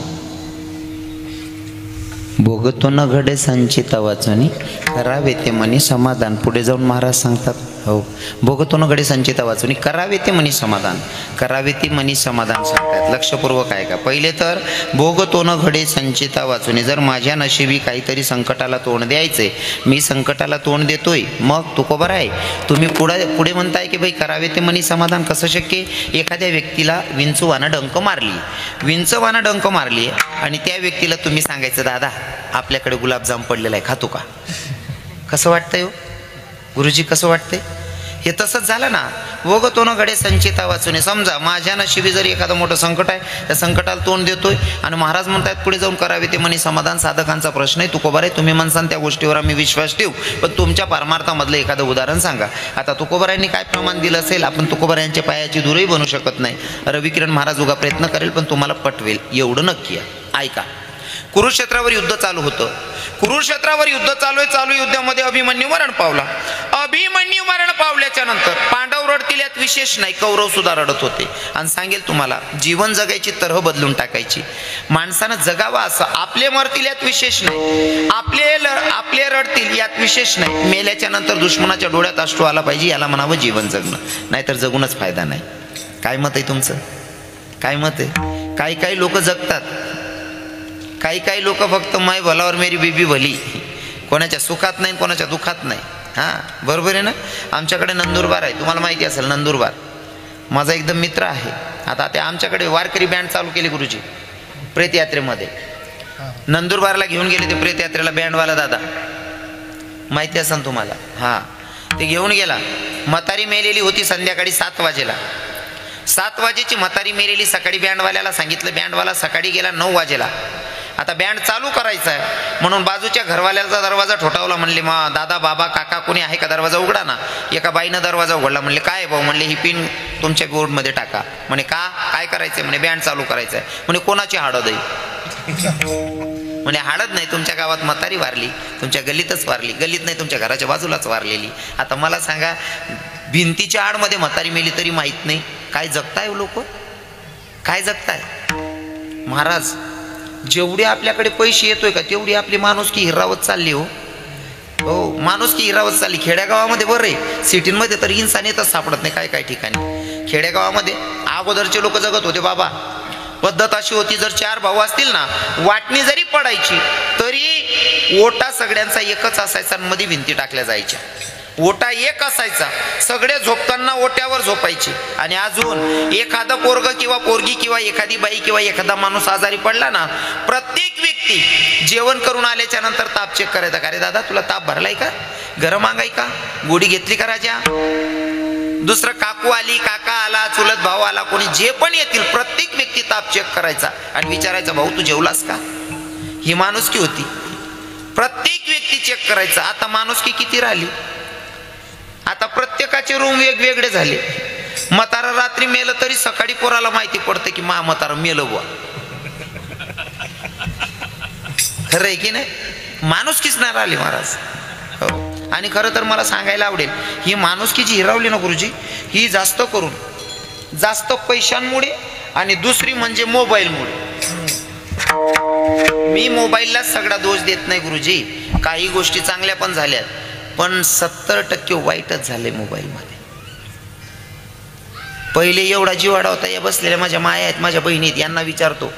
भोगतो न घडे संचिता वाचून करावे ते मनी समाधान. पुढे जाऊन महाराज सांगतात, हो, भोगतो न घडे संचिता वाचून करावे ते मनी समाधान. करावे ते मनी समाधान सांगतात. लक्षपूर्वक आहे का? पहिले तर भोगतो न घडे संचिता वाचून, जर माझ्या नशिबी काहीतरी संकटाला तोंड द्यायचे, मी संकटाला तोंड देतोय, मग तुकोबर आहे तुम्ही पुढे म्हणताय की भाई करावे ते मनी समाधान. कसं शक्य? एखाद्या व्यक्तीला विंचवानं डंक मारली आणि त्या व्यक्तीला तुम्ही सांगायचं, दादा आपल्याकडे गुलाबजाम पडलेला आहे, खातो का? कसं वाटतंय हो गुरुजी, कसं वाटतंय? हे तसंच झालं ना. भोगतो न घडे संचिता वाचून. समजा माझ्या नशिबी जरी एखादं मोठं संकट आहे, त्या संकटाला तोंड देतोय आणि महाराज म्हणतायत पुढे जाऊन करावे ते मनी समाधान. साधकांचा प्रश्न आहे, तुकोबर आहे तुम्ही म्हणसान त्या गोष्टीवर आम्ही विश्वास ठेवू, पण तुमच्या परमार्थामधलं एखादं उदाहरण सांगा. आता तुकोबरायांनी काय प्रमाण दिलं असेल, आपण तुकोबरायांच्या पायाची दूरही बनू शकत नाही. रविकिरण महाराज उगा प्रयत्न करेल, पण तुम्हाला पटवेल एवढं नक्की आहे. ऐका, कुरुक्षेत्रावर युद्ध चालू होतं. कुरुक्षेत्रावर युद्ध चालू युद्धामध्ये अभिमन्यू मरण पावला. अभिमन्यू मरण पावल्याच्या नंतर पांडव रडतील यात विशेष नाही, कौरव सुद्धा रडत होते. आणि सांगेल तुम्हाला, जीवन जगायची तऱ्हा बदलून टाकायची. माणसानं जगावा असं, आपले मरतील यात विशेष नाही, आपले रडतील यात विशेष नाही. मेल्याच्या नंतर दुश्मनाच्या डोळ्यात अश्रू आला पाहिजे, याला म्हणावं जीवन जगणं, नाहीतर जगूनच फायदा नाही. काय मत आहे तुमचं? काय मत आहे? काही लोक जगतात, काही लोक फक्त माय भलावर मेरी बीबी भली, कोणाच्या सुखात नाही कोणाच्या दुखात नाही. हां, बरोबर आहे ना. आमच्याकडे नंदुरबार आहे, तुम्हाला माहिती असेल नंदुरबार, माझा एकदम मित्र आहे. आता ते आमच्याकडे वारकरी बँड चालू केली गुरुजी प्रेतयात्रेमध्ये. नंदुरबारला घेऊन गेले ते प्रेतयात्रेला बँडवाला दादा, माहिती असेल तुम्हाला. हां, ते घेऊन गेला. म्हातारी मेलेली होती संध्याकाळी 7 वाजेला. 7 वाजेची म्हातारी मेलेली. सकाळी बँडवाल्याला सांगितलं, बँडवाला सकाळी गेला 9 वाजेला. आता बँड चालू करायचा आहे म्हणून बाजूच्या घरवाल्याचा दरवाजा ठोठावला. म्हणले, दादा बाबा काका कोणी आहे का, दरवाजा उघडा ना. एका बाईनं दरवाजा उघडला. म्हणले, काय भाऊ? म्हणले, ही पिन तुमच्या बोर्डमध्ये टाका. म्हणे, का काय करायचंय? म्हणे, बँड चालू करायचं आहे. म्हणे, कोणाची हळद आहे? म्हणे, हळद नाही, तुमच्या गावात म्हातारी वारली, तुमच्या गल्लीतच वारली, गल्लीत नाही तुमच्या घराच्या बाजूलाच वारलेली. आता मला सांगा, भिंतीच्या आडमध्ये म्हातारी मेली तरी माहीत नाही. काय जगताय लोक, काय जगताय? महाराज, जेवढे आपल्याकडे पैसे येतोय का तेवढी आपली माणुसकी हिरावत चालली. हो, माणुसकी हिरावत चालली. खेड्यागावामध्ये बरं आहे, सिटीमध्ये तर इन्सानियतच सापडत नाही. काय ठिकाणी खेड्यागावामध्ये अगोदरचे लोक जगत होते बाबा. पद्धत अशी होती, जर 4 भाऊ असतील ना, वाटणी जरी पडायची तरी ओटा सगळ्यांचा एकच असायचा, मध्ये भिंती टाकल्या जायच्या. ओटा एक असायचा, सगळे झोपताना ओट्यावर झोपायचे. आणि अजून एखादा पोरग किंवा पोरगी किंवा एखादी बाई किंवा एखादा माणूस आजारी पडला ना, प्रत्येक व्यक्ती जेवण करून आल्याच्या नंतर ताप चेक करायचा. का रे दादा, तुला ताप भरलाय का? गरम अंगाई का? गोडी घेतली का राजा? दुसरं काकू आली, काका आला, चुलत भाऊ आला, कोणी जे पण येतील प्रत्येक व्यक्ती ताप चेक करायचा आणि विचारायचा, भाऊ तू जेवलास का? ही माणुसकी होती. प्रत्येक व्यक्ती चेक करायचा. आता माणुसकी किती राहिली? आता प्रत्येकाचे रूम वेगवेगळे झाले. म्हातारा रात्री मेलं तरी सकाळी पोराला माहिती पडतं की म्हातारा मेलं बुवा. खरं आहे की नाही? माणुसकीच नाही राहिली महाराज. हो, आणि खरं तर मला सांगायला आवडेल, ही माणुसकी जी हिरावली ना गुरुजी, ही जास्त करून जास्त पैशांमुळे आणि दुसरी म्हणजे मोबाईलमुळे. मी मोबाईलला सगळा दोष देत नाही गुरुजी, काही गोष्टी चांगल्या पण झाल्यात, पण 70% वाईटच झाले मोबाईलमध्ये. पहिले एवढा जीवाडा होता. या बसलेल्या माझ्या माया आहेत, माझ्या बहिणी आहेत, यांना विचारतो.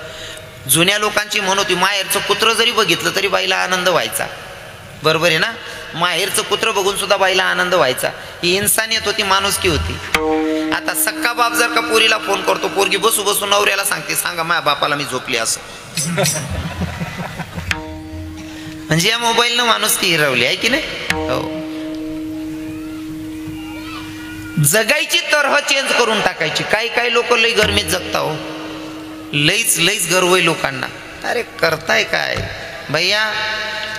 जुन्या लोकांची म्हण होती, माहेरचं कुत्र जरी बघितलं तरी बाईला आनंद व्हायचा. बरोबर आहे ना? माहेरचं कुत्र बघून सुद्धा बाईला आनंद व्हायचा. ही इन्सानियत होती, माणुसकी होती. आता सक्का बाप जर का पोरीला फोन करतो, पोरगी बसू बसू नवऱ्याला सांगते, सांगा माझ्या बापाला मी झोपली असं. म्हणजे या मोबाईलनं माणुसकी हिरवली आहे की नाही? हो, जगायची तऱ्हा चेंज करून टाकायची. काही लोक लई गरमीत जगता हो, लईच गर्व आहे लोकांना. अरे करताय काय भैया?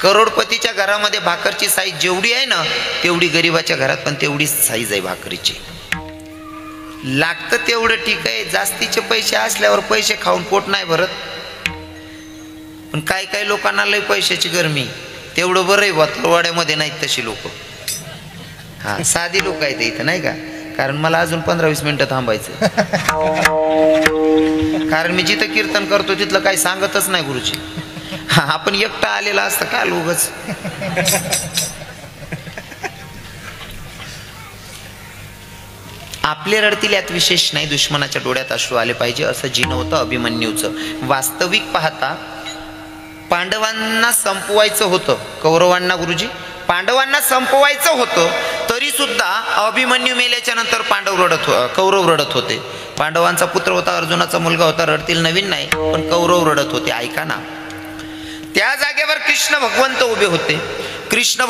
करोडपतीच्या घरामध्ये भाकरची साईज जेवढी आहे ना, तेवढी गरीबाच्या घरात पण तेवढीच साईज आहे भाकरीची. लागतं तेवढं ठीक आहे, जास्तीचे पैसे असल्यावर पैसे खाऊन पोट नाही भरत. पण काही लोकांना लई पैशाची गरमी, तेवढं बरं आहे. वातलवाड्यामध्ये नाहीत तशी लोक. हा, साधी लोक आहेत इथं, नाही का? कारण मला अजून 15-20 मिनिटं थांबायचं. कारण मी जिथं कीर्तन करतो तिथलं काही सांगतच नाही गुरुजी. आपण एकटा आलेला असतं का उगच. आपले रडतील यात विशेष नाही, दुश्मनाच्या डोळ्यात अश्रू आले पाहिजे असं जी नव्हतं अभिमन्यूचं. वास्तविक पाहता पांडवांना संपवायचं होतं, कौरवांना गुरुजी पांडवांना संपवायचं होतं, तरी सुद्धा अभिमन्यू मेल्याच्या नंतर कौरव रडत होते. पांडवांचा पुत्र होता, अर्जुनाचा मुलगा होता, रडतील नवीन नाही, पण कौरव रडत होते. ऐका ना, त्या जागेवर कृष्ण भगवंत उभे होते. कृष्ण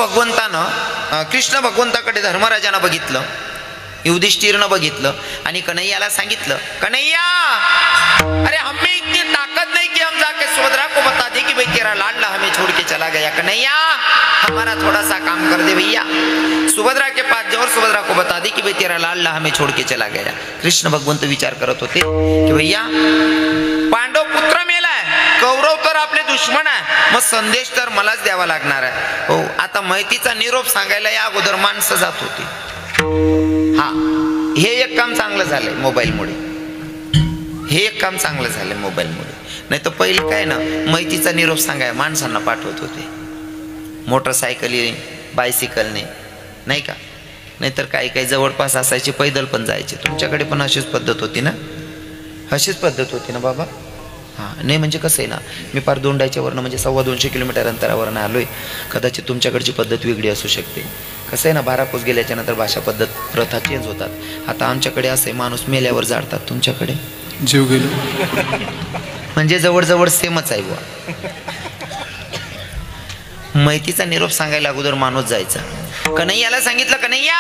भगवंताकडे धर्मराजानं बघितलं, युधिष्ठिरनं बघितलं आणि कन्हैयाला सांगितलं, कन्हैया अरे हमें इतनी ताकत नहीं कि हम जाके सुभद्रा को बता दे कि भाई तेरा लाडला हमें छोड़ के चला गया. कन्हैया हमारा थोड़ा सा काम कर दे भैया. सुभद्रा के पास जाओ, सुभद्रा को बता दे कि भाई तेरा लाडला हमें छोड़ के चला गया. कृष्ण भगवंत विचार करत होते की भैया पांडव पुत्र मेलाय, कौरव तर आपले दुश्मन आहे, मग संदेश तर मलाच द्यावा लागणार आहे. हो, आता माहितीचा निरोप सांगायला या अगोदर माणसं जात होती. हा, हे एक काम चांगलं झालंय मोबाईलमुळे. नाही तर पहिले काय ना, माहितीचा निरोप सांगाय माणसांना पाठवत होते मोटरसायकली बायसिकलने, नाही का. नाहीतर काही जवळपास असायचे, पैदल पण जायचे. तुमच्याकडे पण अशीच पद्धत होती ना? बाबा. हां, नाही म्हणजे कसं आहे ना, मी पार दोंडायच्या वरनं म्हणजे 250 किलोमीटर अंतरावरनं आलोय. कदाचित तुमच्याकडची पद्धत वेगळी असू शकते. कसं आहे ना, 12 कोस गेल्याच्या नंतर भाषा पद्धत प्रथा चेंज होतात. आता आमच्याकडे असं आहे, माणूस मेल्यावर जाळतात. तुमच्याकडे जीव गेलो म्हणजे जवळ सेमच आहे बुवा. माहितीचा निरोप सांगायला अगोदर माणूस जायचा. कन्हैयाला सांगितलं, कन्हैया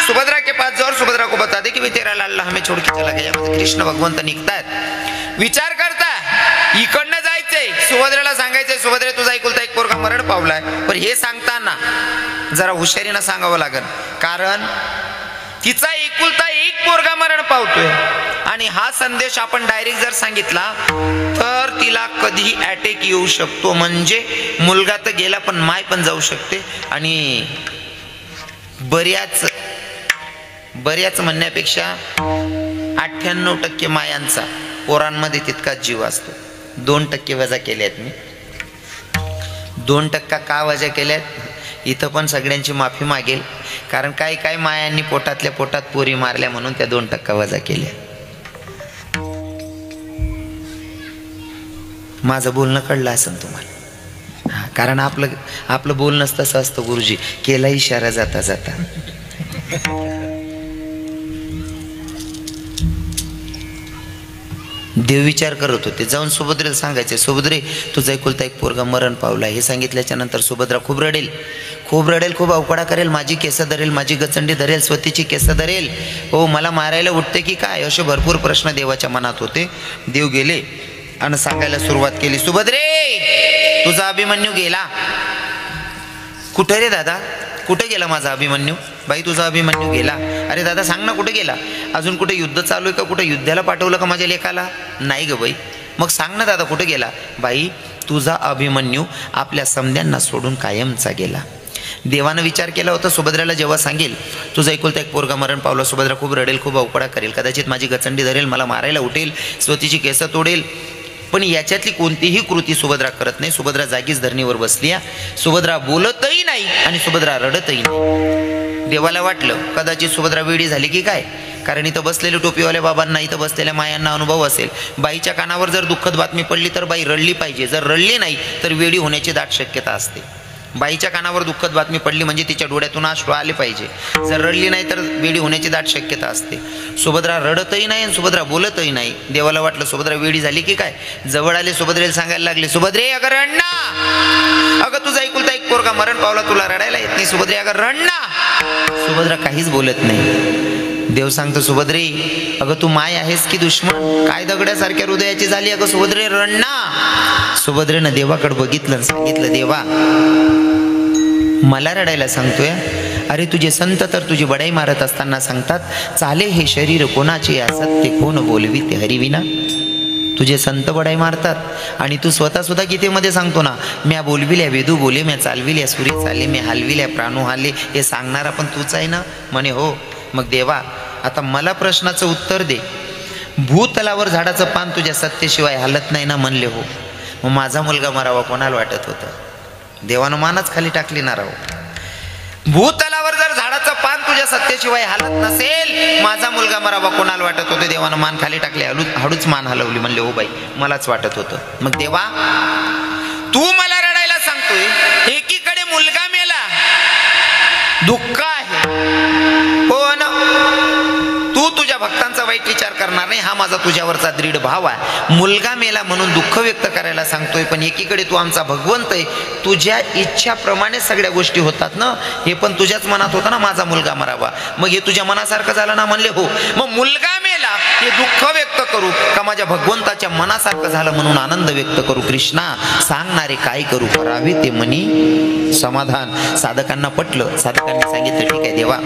सुभद्रा के पास जाओ, सुभद्रा को बता दे कि तेरा लाडला हमें छोड़ के चला गया. कृष्ण भगवंत निघतात, विचार करता इकडनं जायचंय, सुभद्रेला सांगायचंय सुभद्रे तुझा एकुलता एक पोरगा मरण पावलाय. पण हे सांगताना जरा हुशारीनं सांगावं लागेल, कारण तिचा एकुलता एक पोरगा मरण पावतोय आणि हा संदेश आपण डायरेक्ट जर सांगितला तर तिला कधीही अटॅक येऊ शकतो. म्हणजे मुलगा तर गेला पण माय पण जाऊ शकते. आणि बऱ्याच म्हणण्यापेक्षा 98% मायांचा पोरांमध्ये तितकाच जीव असतो. 2% वजा केल्यात मी. 2% का वजा केल्यात इथं पण सगळ्यांची माफी मागेल, कारण काही मायांनी पोटातल्या पोटात पोरी मारल्या म्हणून त्या 2% वजा केल्या. माझं बोलणं कळलं असेल तुम्हाला. कारण आपलं बोलणंच तसं असतं गुरुजी, केला इशारा जाता जाता. देव विचार करत होते. जाऊन सुभद्रेला सांगायचे, सुभद्रे तुझा एकुलता एक पोरगा मरण पावला. हे सांगितल्याच्या नंतर सुभद्रा खूप रडेल, खूप अवकडा करेल, माझी केस धरेल, माझी गचंडी धरेल, स्वतःची केस धरेल. हो, मला मारायला उठते की काय, असे भरपूर प्रश्न देवाच्या मनात होते. देव गेले आणि सांगायला सुरुवात केली, सुभद्रे तुझा अभिमन्यू गेला. कुठे रे दादा, कुठे गेला माझा अभिमन्यू? बाई तुझा अभिमन्यू गेला. अरे दादा सांग ना कुठे गेला? अजून कुठे युद्ध चालू आहे का? कुठे युद्धाला पाठवलं का माझ्या लेकाला? नाही ग बाई. मग सांग ना दादा कुठे गेला? बाई तुझा अभिमन्यू आपल्या समध्यांना सोडून कायमचा गेला. देवानं विचार केला होता, सुभद्राला जेव्हा सांगेल तुझा एकुलता एक पोरगा मरण पावला, सुभद्रा खूप रडेल, खूप अवकडा करेल, कदाचित माझी गचंडी धरेल, मला मारायला उठेल, स्वतःची केस तोडेल. पण याच्यातली कोणतीही कृती सुभद्रा करत नाही. सुभद्रा जागीच धरणीवर बसली. सुभद्रा बोलतही नाही आणि सुभद्रा रडतही नाही. देवाला वाटलं कदाचित सुभद्रा वेडी झाली की काय, कारण इथं बसलेल्या टोपीवाल्या बाबांना, इथं बसलेल्या मायांना अनुभव असेल. बाईच्या कानावर जर दुःखद बातमी पडली तर बाई रडली पाहिजे. जर रडली नाही तर वेडी होण्याची दाट शक्यता असते. बाईच्या कानावर दुःखद बातमी पडली म्हणजे तिच्या डोळ्यातून अश्रू आले पाहिजे. जर रडली नाही तर वेडी होण्याची दाट शक्यता असते. सुभद्रा रडतही नाही आणि सुभद्रा बोलतही नाही. देवाला वाटलं सुभद्रा वेडी झाली की काय. जवळ आले, सुभद्रेला सांगायला लागले, सुभद्रे अगं रडना, अगं तुझा एकुलता एक पोरगा मरण पावला, तुला रडायला येत नाही. सुभद्रे अगं रडना. सुभद्रा काहीच बोलत नाही. देव सांगतो, सुभद्रे अगं तू माय आहेस की दुश्मन, काय दगड्यासारख्या हृदयाची झाली, अगं सुभद्रे रडना. सुभद्रेनं देवाकडे बघितलं, सांगितलं, देवा मला रडायला सांगतोय? अरे तुझे संत तर तुझी बडाई मारत असताना सांगतात, चाले हे शरीर कोणाचे असत ते कोण बोलवी ते हरिविना. तुझे संत बडाई मारतात आणि तू स्वतः सुद्धा गीतेमध्ये सांगतो ना, म्या बोलविल्या वेदू बोले, म्या चालविल्या सूर्य चाले, मी हलविल्या प्राणू हाले. हे सांगणारा पण तूच आहे ना? म्हणे हो. मग देवा आता मला प्रश्नाचं उत्तर दे. भूतलावर झाडाचं पान तुझ्या सत्तेशिवाय हालत नाही ना म्हणले हो. मग माझा मुलगा मरावा कोणाला वाटत होतं? देवानं मानच खाली टाकली ना राव. भूतलावर जर झाडाचं पान तुझ्या सत्तेशिवाय हालत नसेल, माझा मुलगा मरावा कोणाला वाटत होतं? देवानं मान खाली टाकली, हळूच मान हलवली. म्हणले हो बाई मलाच वाटत होतं. मग देवा तू मला रडायला सांगतोय, एकीकडे मुलगा मेला, दुःख आहे, पण तू तुझ्या भक्तांचा वाईट विचार करणार नाही, हा माझा तुझ्यावरचा दृढ भाव आहे. मुलगा मेला म्हणून दुःख व्यक्त करायला सांगतोय, पण एकीकडे तू आमचा भगवंत आहे, तुझ्या इच्छाप्रमाणे सगळ्या गोष्टी होतात ना. हे पण तुझ्याच मनात होतं ना माझा मुलगा मरावा. मग हे तुझ्या मनासारखं झालं ना? म्हणले हो. मग मुलगा मेला हे दुःख व्यक्त करू का माझ्या भगवंताच्या मनासारखं झालं म्हणून आनंद व्यक्त करू? कृष्णा सांगणारे काय करू, करावे ते मनी समाधान. साधकांना पटलं, साधकांनी सांगितलं ठीक आहे देवा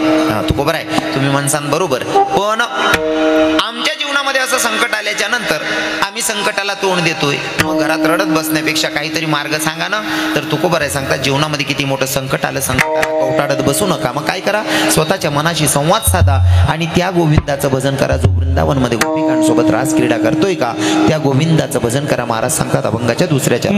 तू बरोबर आहे, तुम्ही म्हणसान बरोबर, पण आमच्या जीवनामध्ये असं संकट आल्याच्या नंतर आम्ही संकटाला तोंड देतोय, मग घरात रडत बसण्यापेक्षा काहीतरी मार्ग सांगा ना. तर तुको बरं सांगता, जीवनामध्ये किती मोठं संकट आलं, संकटाला कवटाळत बसू नका. मग काय करा, स्वतःच्या मनाशी संवाद साधा आणि त्या गोविंदाचं भजन करा जो वृंदावनमध्ये गोपिकांसोबत रास क्रीडा करतोय का, त्या गोविंदाचं भजन करा. महाराज सांगतात अभंगाच्या दुसऱ्याच्या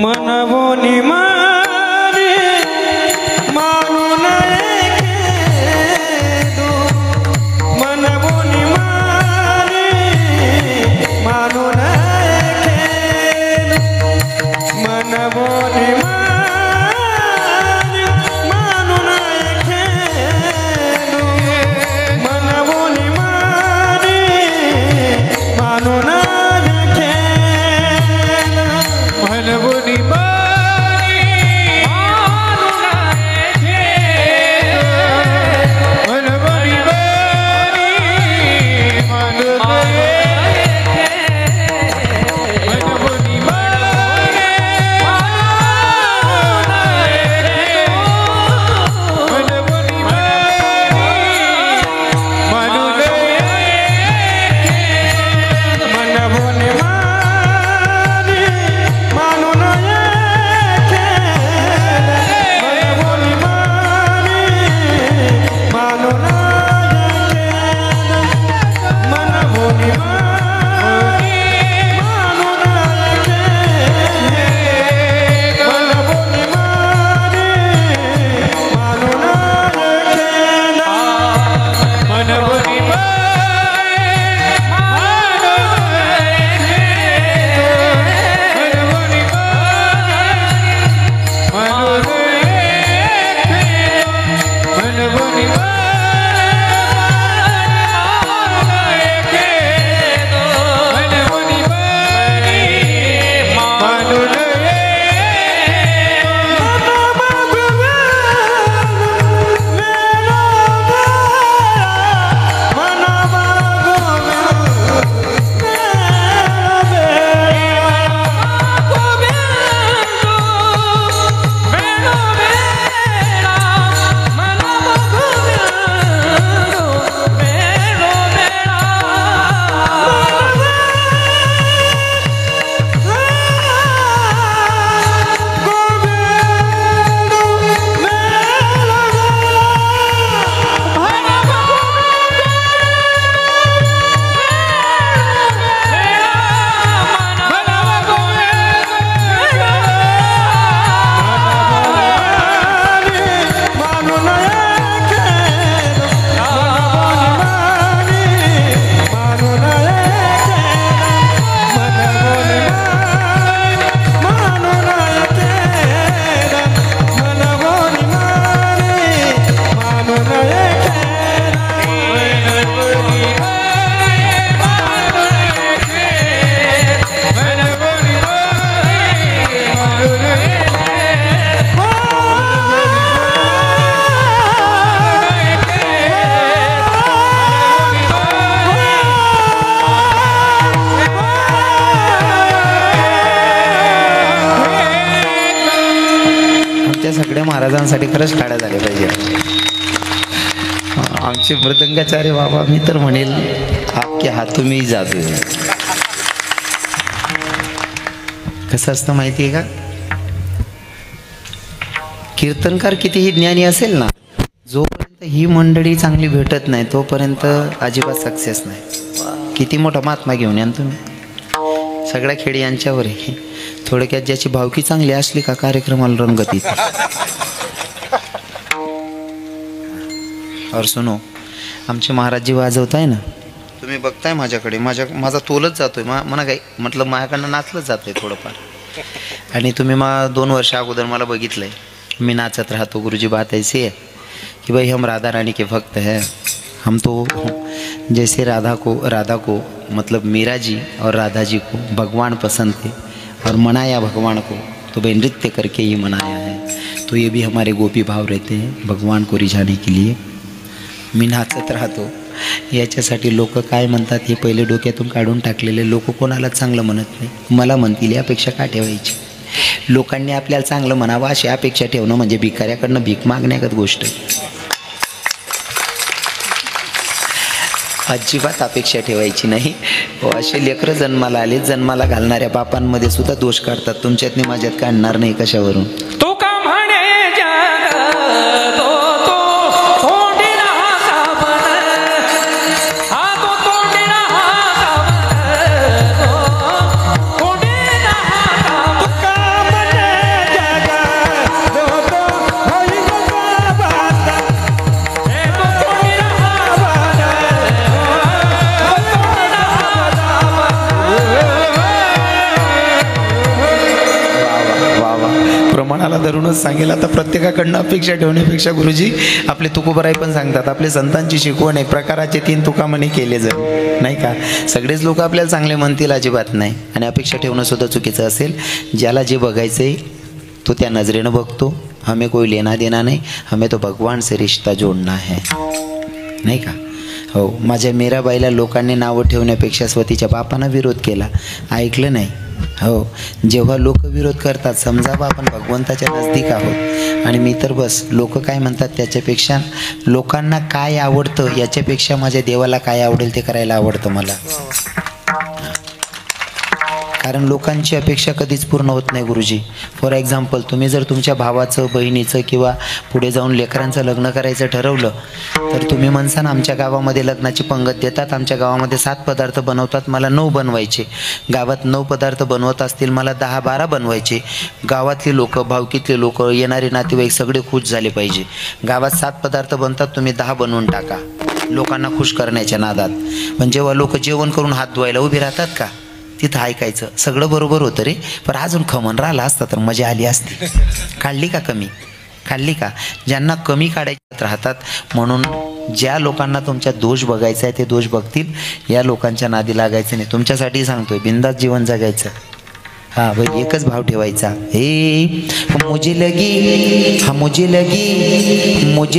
महाराजांसाठी खरंच टाळ्या झाल्या पाहिजे. आमचे मृदंगाचार्य बाबा, मी तर म्हणेल आपके हातों में जादू है. कसं असतं माहिती आहे का, कीर्तनकार कितीही ज्ञानी असेल ना, जोपर्यंत ही मंडळी चांगली भेटत नाही तोपर्यंत अजिबात सक्सेस नाही. किती मोठा महात्मा घेऊन या तुम्ही, सगळ्या खेळ यांच्यावर आहे. थोडक्यात ज्याची भावकी चांगली असली का कार्यक्रमाला रंगत येते. और सुनो, आमचे महाराजजी वाजवत आहे ना, तुम्ही बघताय माझ्याकडे, माझा तोलच जातोय. म्हणा काही म्हटलं माझ्याकडनं नाचलंच जातंय थोडंफार. आणि तुम्ही 2 वर्ष अगोदर मला बघितलंय, मी नाचत राहतो. गुरुजी बात ऐसी है कि भाई हम राधा रानी के भक्त हैं. हम तो जैसे राधा को मतलब मीरा जी और राधा जी को भगवान पसंद थे और मनाया भगवान को, तो भाई नृत्य करके ही मनाया है. तो ये भी हमारे गोपी भाव रहते हैं भगवान को रिझाने के लिए. मी नाचत राहतो. याच्यासाठी लोक काय म्हणतात हे पहिले डोक्यातून काढून टाकलेले. लोक कोणालाच चांगलं म्हणत नाही. मला म्हणतील यापेक्षा का ठेवायची. लोकांनी आपल्याला चांगलं म्हणावं अशी अपेक्षा ठेवणं म्हणजे भिकाऱ्याकडनं भीक मागण्यागत गोष्ट. अजिबात अपेक्षा ठेवायची नाही. असे लेकरं जन्माला आले, जन्माला घालणाऱ्या बापांमध्ये सुद्धा दोष काढतात. तुमच्यातनी माझ्यात काढणार नाही कशावरून. तो का म्हणे जग तो तोंडीला साबण, हा तो तोंडीला साबण, तो तोंडीला साबण. तो का म्हणे जग तो होई बाबा, हे तो तोंडीला प्रमाणाला धरूनच सांगेल. आता प्रत्येकाकडनं अपेक्षा ठेवण्यापेक्षा गुरुजी आपले तुकोबराई पण सांगतात, आपले संतांची शिकवण आहे, प्रकाराचे 3 तुकामणी केले जर नाही का. सगळेच लोक आपल्याला चांगले म्हणतील अजिबात नाही. आणि अपेक्षा ठेवणं सुद्धा चुकीचं असेल. ज्याला जे बघायचं आहे तो त्या नजरेनं बघतो. हमें कोई लेना देना नाही, हमें तो भगवान से रिश्ता जोडना है, नाही का. हो, माझ्या मीराबाईला लोकांनी नावं ठेवण्यापेक्षा स्वतःच्या बापानं विरोध केला, ऐकलं नाही. हो, जेव्हा लोक विरोध करतात समजावं आपण भगवंताच्या नजदीक आहोत. आणि मी तर बस लोक काय म्हणतात त्याच्यापेक्षा लोकांना काय आवडतं याच्यापेक्षा माझ्या देवाला काय आवडेल ते करायला आवडतं मला. कारण लोकांची अपेक्षा कधीच पूर्ण होत नाही गुरुजी. फॉर एक्झाम्पल, तुम्ही जर तुमच्या भावाचं, बहिणीचं किंवा पुढे जाऊन लेकरांचं लग्न करायचं ठरवलं तर तुम्ही म्हणसान आमच्या गावामध्ये लग्नाची पंगत देतात, आमच्या गावामध्ये 7 पदार्थ बनवतात, मला 9 बनवायचे. गावात 9 पदार्थ बनवत असतील, मला 10-12 बनवायचे. गावातले लोक, भावकीतले लोक, येणारे नातेवाईक सगळे खुश झाले पाहिजे. गावात 7 पदार्थ बनतात, तुम्ही 10 बनवून टाका लोकांना खुश करण्याच्या नादात. पण जेव्हा लोक जेवण करून हात धुवायला उभे राहतात का, तिथं ऐकायचं सगळं बरोबर होतं रे, पण अजून खमन राहिला असता तर मजा आली असती. काढली का कमी, काढली का. ज्यांना कमी काढायचे राहतात. म्हणून ज्या लोकांना तुमच्या दोष बघायचा आहे ते दोष बघतील, या लोकांच्या नादी लागायचं नाही. तुमच्यासाठी सांगतोय, बिंदास जीवन जगायचं. हाँ भाई, एकच भाव ठेवायचा. हे मुझे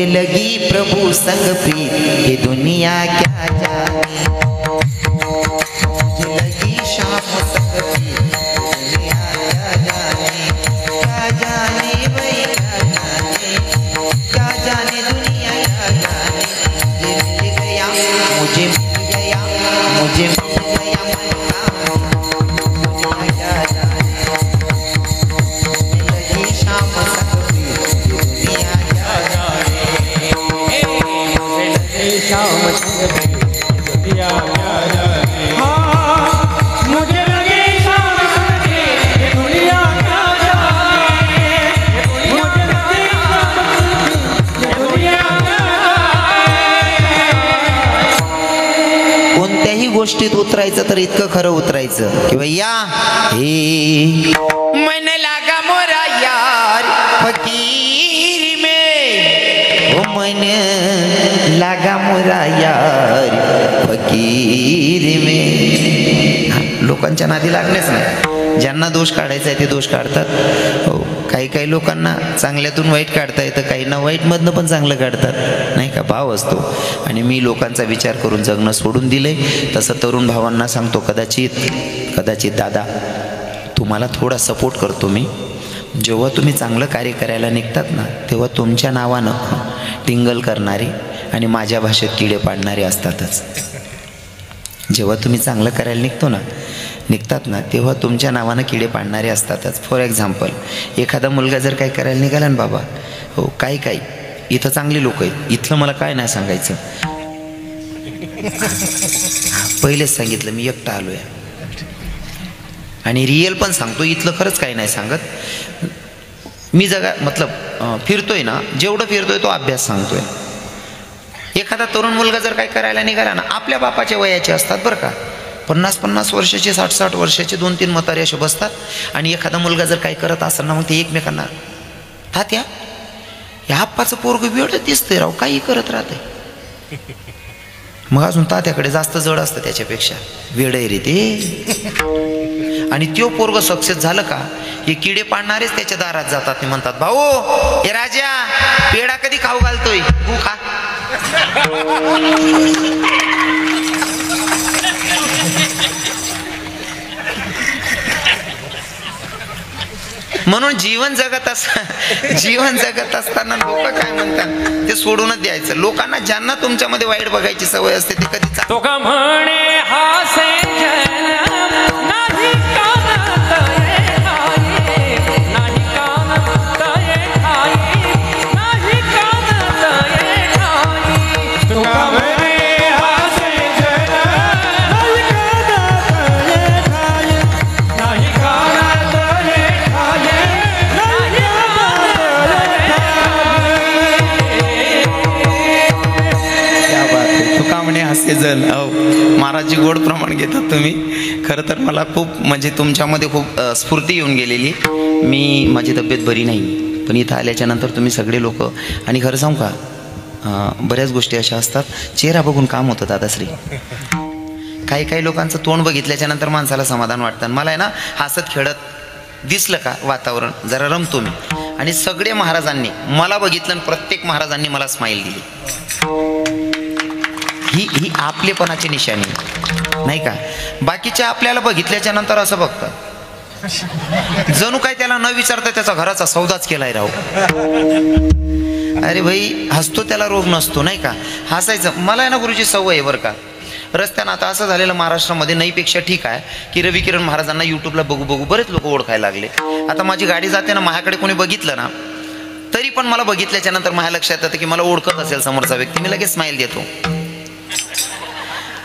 लगी प्रभु संग प्रीत, ये दुनिया क्या जाने, मुझे लगी शाम संग प्रीत, दुनिया क्या जाने भाई, क्या जाने दुनिया क्या जाने. मुझे मिल गया कोणत्याही गोष्टीत उतरायचं तर इतकं खरं उतरायचं की भैया हे मन लागा मोरा यार फकीर में, ओ मन लागा मोरा यार फकीर में. लोकांच्या नादी लागणेच नाही. ज्यांना दोष काढायचा आहे ते दोष काढतात. हो, काही लोकांना चांगल्यातून वाईट काढता येतं, काहींना वाईटमधनं पण चांगलं काढतात, नाही का. भाव असतो. आणि मी लोकांचा विचार करून जगणं सोडून दिलंय. तसं तरुण भावांना सांगतो, कदाचित दादा तुम्हाला थोडा सपोर्ट करतो मी. जेव्हा तुम्ही चांगलं कार्य करायला निघतात ना, तेव्हा तुमच्या नावानं टिंगल करणारे आणि माझ्या भाषेत किडे पाडणारे असतातच. जेव्हा तुम्ही चांगलं करायला निघतात ना तेव्हा तुमच्या नावानं किडे पाडणारे असतातच. फॉर एक्झाम्पल, एखादा मुलगा जर काही करायला निघाला ना बाबा, हो काही इथं चांगली लोक आहेत, इथलं मला काय नाही सांगायचं. पहिलेच सांगितलं मी एकटा आलोय आणि रिअल पण सांगतो, इथलं खरंच काही नाही सांगत. मी मतलब फिरतोय ना, जेवढं फिरतोय तो अभ्यास सांगतोय. एखादा तरुण मुलगा जर काय करायला निघाला ना, आपल्या बापाच्या वयाचे असतात बरं का, 50-50 वर्षाचे, 60-60 वर्षाचे, 2-3 म्हातारे असे बसतात. आणि एखादा मुलगा जर काय करत असेल ना, मग ते एकमेकांना, तात्या या आप्पाचं पोरग वेळ दिसतंय राव, काही करत राहते. मग अजून तात्याकडे जास्त जड असतं त्याच्यापेक्षा, वेळ आहे रे ते. आणि त्यो पोरग सक्सेस झालं का, हे किडे पाडणारेच त्याच्या दारात जातात. ते म्हणतात, भाऊ हे राजा पेढा कधी खाऊ घालतोय, तू खा. म्हणून जीवन जगत असताना लोक काय म्हणतात ते सोडूनच द्यायचं. लोकांना ज्यांना तुमच्यामध्ये वाईट बघायची सवय असते ते कधी तो का म्हणे हासे जन्म नाही कानत ये ठाई, नाही कानत ये ठाई, नाही कानत ये ठाई. तो का म्हणे हासे जन्म नाही कानत ये ठाई, नाही कानत ये ठाई, नाही कानत. तुका म्हणे हास्य जल. महाराजजी गोड प्रमाण घेतात तुम्ही. खरं तर मला खूप म्हणजे तुमच्यामध्ये खूप स्फूर्ती येऊन गेलेली. माझी तब्येत बरी नाही, पण इथं आल्याच्या नंतर तुम्ही सगळे लोक, आणि खरं सांगू का, बऱ्याच गोष्टी अशा असतात चेहरा बघून काम होतं दादाश्री. काही लोकांचं तोंड बघितल्याच्या नंतर माणसाला समाधान वाटतं. मला आहे ना, हसत खेळत दिसलं का वातावरण, जरा रमतो मी. आणि सगळे महाराजांनी मला बघितलं, प्रत्येक महाराजांनी मला स्माईल दिली. ही आपलेपणाची निशाणी नाही का. बाकीच्या आपल्याला बघितल्याच्या नंतर असं बघतात, जणू काय त्याला न विचारता त्याचा घराचा सौदाच केलाय राव. अरे भाई, हसतो त्याला रोग नसतो नाही का, हसायचं. मला आहे ना गुरुजी सवय आहे बरं का. रस्त्यानं आता असं झालेलं महाराष्ट्रामध्ये, नाहीपेक्षा ठीक आहे की रवी किरण महाराजांना यूट्यूबला बघू बरेच लोक ओळखायला लागले. आता माझी गाडी जाते ना, माझ्याकडे कोणी बघितलं ना, तरी पण मला बघितल्याच्या नंतर माझ्या लक्षात येतं की मला ओळखत असेल समोरचा व्यक्ती, मी लगेच स्माईल देतो.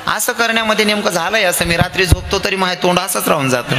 असं करण्यामध्ये नेमकं झालंय असं, मी रात्री झोपतो तरी माझं तोंड असंच राहून जातं.